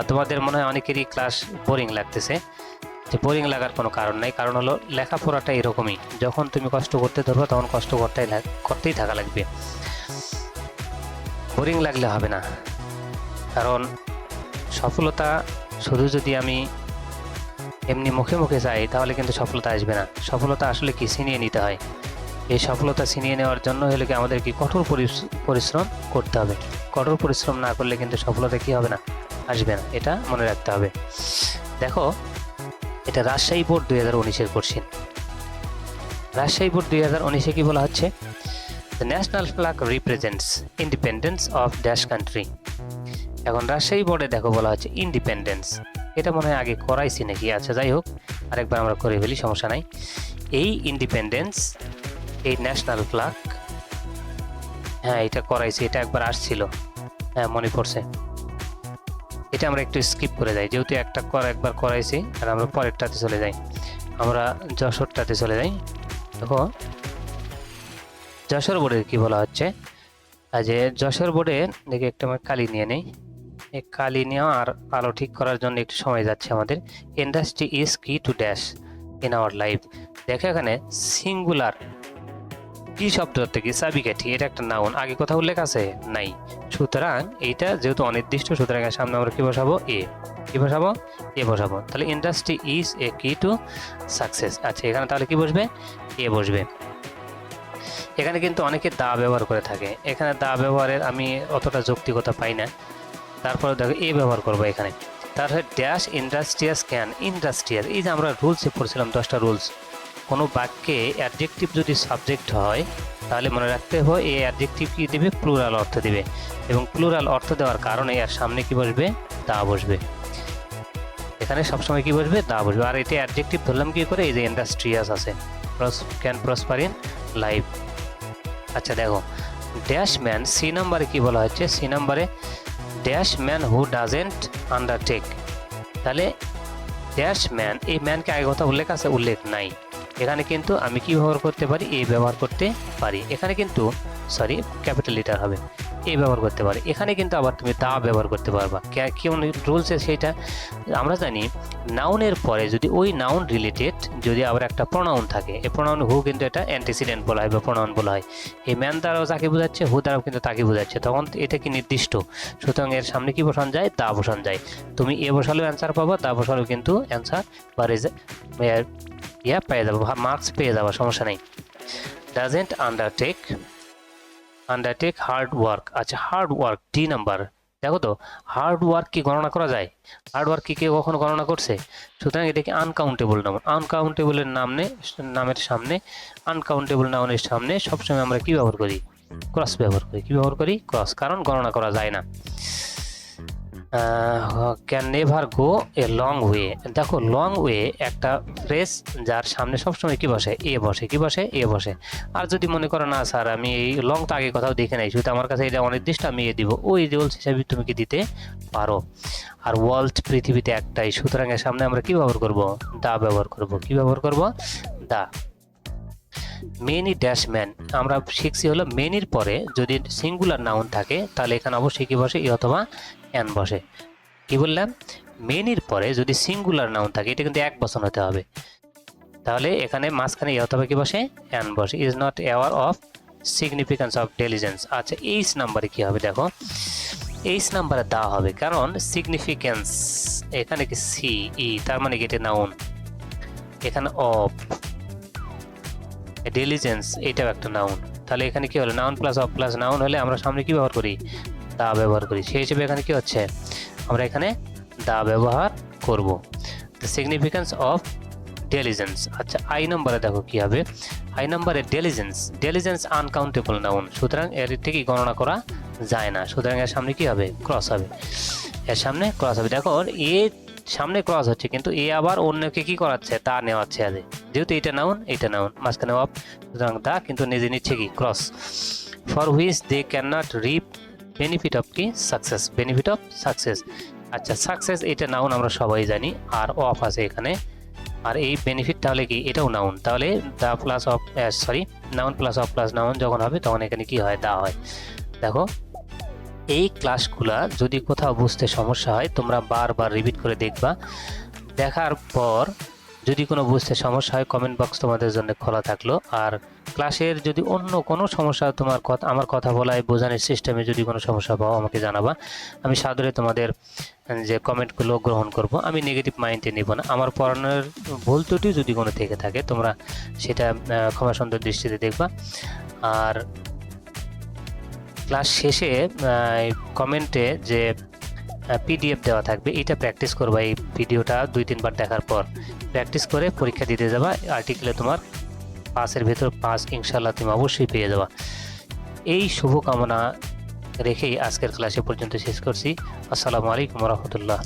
তোমাদের মনে হয় অনেকেরই ক্লাস বোরিং লাগতেছে, যে বোরিং লাগার কোনো কারণ নাই, কারণ হলো লেখাপড়াটা এরকমই, যখন তুমি কষ্ট করতে ধরবে তখন কষ্ট করতেই থাকা লাগবে, বোরিং লাগলে হবে না। কারণ সফলতা শুধু যদি আমি এমনি মুখে মুখে চাই তাহলে কিন্তু সফলতা আসবে না। সফলতা আসলে কি, ছিনিয়ে নিতে হয়। এই সফলতা ছিনিয়ে নেওয়ার জন্য হলে কি আমাদের কি কঠোর পরিশ্রম করতে হবে। কঠোর পরিশ্রম না করলে কিন্তু সফলতা কি হবে না, আসবে না, এটা মনে রাখতে হবে। দেখো এটা রাজশাহী বোর্ড 2019-এর কোশ্চেন। রাজশাহী বোর্ড 2019-এ কি বলা হচ্ছে, the national flag represents independence of dash country. এখন রাজশাহী বোর্ডে দেখো বলা হচ্ছে ইন্ডিপেন্ডেন্স, এটা মনে হয় আগে করাইছি নাকি, আচ্ছা যাই হোক আরেকবার আমরা করে ফেলি, সমস্যা নাই। এই ইন্ডিপেন্ডেন্স, এই ন্যাশনাল ফ্ল্যাগ, হ্যাঁ এটা করাইছি, এটা একবার আসছিল, হ্যাঁ মনে পড়ছে। এটা আমরা একটু স্কিপ করে যাই, যেহেতু একবার করাইছি, আর আমরা পরেরটাতে চলে যাই, আমরা যশোরটাতে চলে যাই। দেখো যশোর বোর্ডে কি বলা হচ্ছে, আর যে যশোর বোর্ডে দেখি একটা আমার কালি নিয়ে নেই, এই কালি নেওয়া আর আলো ঠিক করার জন্য একটু সময় যাচ্ছে আমাদের। ইন্ডাস্ট্রি ইজ কি to dash in our life. দেখো এখানে সিঙ্গুলার কি শব্দ থেকে চাবিকাঠি, এটা একটা নাউন, আগে কথা উল্লেখ আছে নাই, সুতরাং এইটা যেহেতু অনির্দিষ্ট, সুতরাং এর সামনে আমরা কি বসাবো, কি বসাবো, বসাবো। তাহলে ইন্ডাস্ট্রি ইজ এ কি টু সাকসেস। আচ্ছা এখানে তাহলে কি বসবে, বসবে। এখানে কিন্তু অনেকে দা ব্যবহার করে থাকে, এখানে দা ব্যবহারের আমি অতটা যৌক্তিকতা পাই না, তারপরে দেখো ব্যবহার করবো এখানে। তারপরে ড্যাশ ইন্ডাস্ট্রিয়াস ক্যান, ইন্ডাস্ট্রিয়াস, এই যে আমরা রুলসে পড়ছিলাম 10টা রুলস, কোনো বাক্যে অ্যাডজেক্টিভ যদি সাবজেক্ট হয় তাহলে মনে রাখতে হবে এই অ্যাডজেক্টিভ কি দেবে, প্লুরাল অর্থ দেবে, এবং প্লুরাল অর্থ দেওয়ার কারণে এর সামনে কি বসবে, দা বসবে। এখানে সবসময় কি বসবে, দা বসবে। আর এটা অ্যাডজেক্টিভ ধরলাম কি করে, এই যে ইন্ডাস্ট্রিয়াস আছে, ক্যান প্রসপার ইন লাইফ। আচ্ছা দেখো ড্যাশ ম্যান, সি নাম্বারে কি বলা হচ্ছে, সি নাম্বারে dash man who doesn't undertake. তাহলে ড্যাশ ম্যান, এই ম্যানকে আগে কথা উল্লেখ আছে, উল্লেখ নাই। এখানে কিন্তু আমি কি ব্যবহার করতে পারি, ব্যবহার করতে পারি। এখানে কিন্তু সরি ক্যাপিটাল লেটার হবে, ব্যবহার করতে পারি। এখানে কিন্তু আবার তুমি দা ব্যবহার করতে পারবা। কেমন রুলসে সেইটা আমরা জানি, নাউনের পরে যদি ওই নাউন রিলেটেড যদি আবার একটা প্রোনাউন থাকে, এই প্রোনাউন হু কিন্তু এটা অ্যান্টিসিডেন্ট বলা হয় বা প্রোনাউন বলা হয়। এই ম্যান দ্বারাও যাকে বোঝাচ্ছে, হু দ্বারাও কিন্তু তাকে বোঝাচ্ছে, তখন এটা কি নির্দিষ্ট, সুতরাং এর সামনে কি বসানো যায়, দা বসানো যায়। তুমি বসালেও অ্যান্সার পাবা, দা বসালেও কিন্তু অ্যান্সার বা পেয়ে যাবো, মার্কস পেয়ে যাবো, সমস্যা নেই। Doesn't undertake hard work. আচ্ছা হার্ড ওয়ার্ক, ডি নাম্বার। দেখো তো হার্ড ওয়ার্ক কি গণনা করা যায়, হার্ড ওয়ার্ক কি কেউ কখনো গণনা করছে, সুতরাং এটাকে আনকাউন্টেবল নাউন। আনকাউন্টেবলের নামের সামনে, আনকাউন্টেবল নাউনের সামনে সবসময় আমরা কি ব্যবহার করি, ক্রস ব্যবহার করি। কি ব্যবহার করি, ক্রস, কারণ গণনা করা যায় না। Can never go a long way. দেখো লং ওয়ে একটা ফ্রেজ যার সামনে সবসময় কি বসে, বসে, কি বসে, বসে। আর যদি মনে করো না স্যার আমি এই লং তো আগে কোথাও দেখে নাই, শুধু আমার কাছে এটা অনির্দিষ্ট, আমি দিব, ওই রুলস হিসাবে তুমি কি দিতে পারো। আর ওয়ার্ল্ড পৃথিবীতে একটাই, সুতরাং এর সামনে আমরা কি ব্যবহার করব, দা ব্যবহার করব। কি ব্যবহার করব, দা। মেনি ড্যাশ ম্যান, আমরা শিখছি হলো মেনির পরে যদি সিঙ্গুলার নাউন থাকে তাহলে এখানে অবশ্যই কি বসে, অথবা এন বসে। কি বললাম, মেনির পরে যদি সিঙ্গুলার নাউন থাকে, এটা কিন্তু এক বচন হতে হবে, তাহলে এখানে মাঝখানে অথবা কি বসে, এন বসে। Is not aware of significance of intelligence. আচ্ছা এইচ নাম্বারে কি হবে, দেখো এইচ নাম্বারে দা হবে, কারণ সিগনিফিকেন্স এখানে কি তার মানে কি এটা নাউন, এখানে অফ, ডিলিজেন্স এটাও একটা নাউন, তাহলে এখানে কি হলো, noun plus of plus noun হলে আমরা সামনে কি ব্যবহার করি, দা ব্যবহার করি। সেই হিসেবে এখানে কি হচ্ছে, আমরা এখানে দা ব্যবহার করব। The significance of diligence. আচ্ছা আই নাম্বারে দেখো কি হবে, আই নাম্বারে ডিলিজেন্স আনকাউন্টেবল নাউন, সুতরাং এর থেকে গণনা করা যায় না, সুতরাং এর সামনে কি হবে, ক্রস হবে, এর সামনে ক্রস হবে। দেখো সামনে ক্রস হচ্ছে, কিন্তু আবার অন্যকে কি করাচ্ছে, তা নেওয়াচ্ছে আগে, যেহেতু এটা নাউন মাঝখানে অফ, সুতরাং দা কিন্তু নিজে নিচ্ছে কি, cross. For which they can not reap benefit of কি, সাকসেস, বেনিফিট অফ সাকসেস। আচ্ছা সাকসেস এটা নাউন আমরা সবাই জানি, আর অফ আছে এখানে, আর এই বেনিফিট তাহলে কি, এটাও নাউন, তাহলে the plus of noun plus of plus noun যখন হবে তখন এখানে কি হয়, দা হয়। দেখো এই ক্লাসগুলা যদি কোথাও বুঝতে সমস্যা হয় তোমরা বারবার রিপিট করে দেখবা, দেখার পর যদি কোনো বুঝতে সমস্যা হয় কমেন্ট বক্স তোমাদের জন্য খোলা থাকলো। আর ক্লাসের যদি অন্য কোনো সমস্যা তোমার কথা, আমার কথা বলায় বোঝানোর সিস্টেমে যদি কোনো সমস্যা পাও আমাকে জানাবা, আমি সাদরে তোমাদের যে কমেন্টগুলো গ্রহণ করব, আমি নেগেটিভ মাইন্ডে নিব না। আমার পড়ানোর ভুল ত্রুটি যদি কোনো থেকে থাকে তোমরা সেটা ক্ষমা সুন্দর দৃষ্টিতে দেখবা। আর ক্লাস শেষে কমেন্টে যে পিডিএফ দেওয়া থাকবে, এটা প্র্যাকটিস করবা, এই ভিডিওটা 2-3 বার দেখার পর প্র্যাকটিস করে পরীক্ষা দিতে যাবা, আর্টিকেলে তোমার 5-এর ভেতর 5 ইনশাল্লাহ তুমি অবশ্যই পেয়ে যাবা। এই শুভকামনা রেখেই আজকের ক্লাসে পর্যন্ত শেষ করছি। আসসালামু আলাইকুম রহমতুল্লাহ।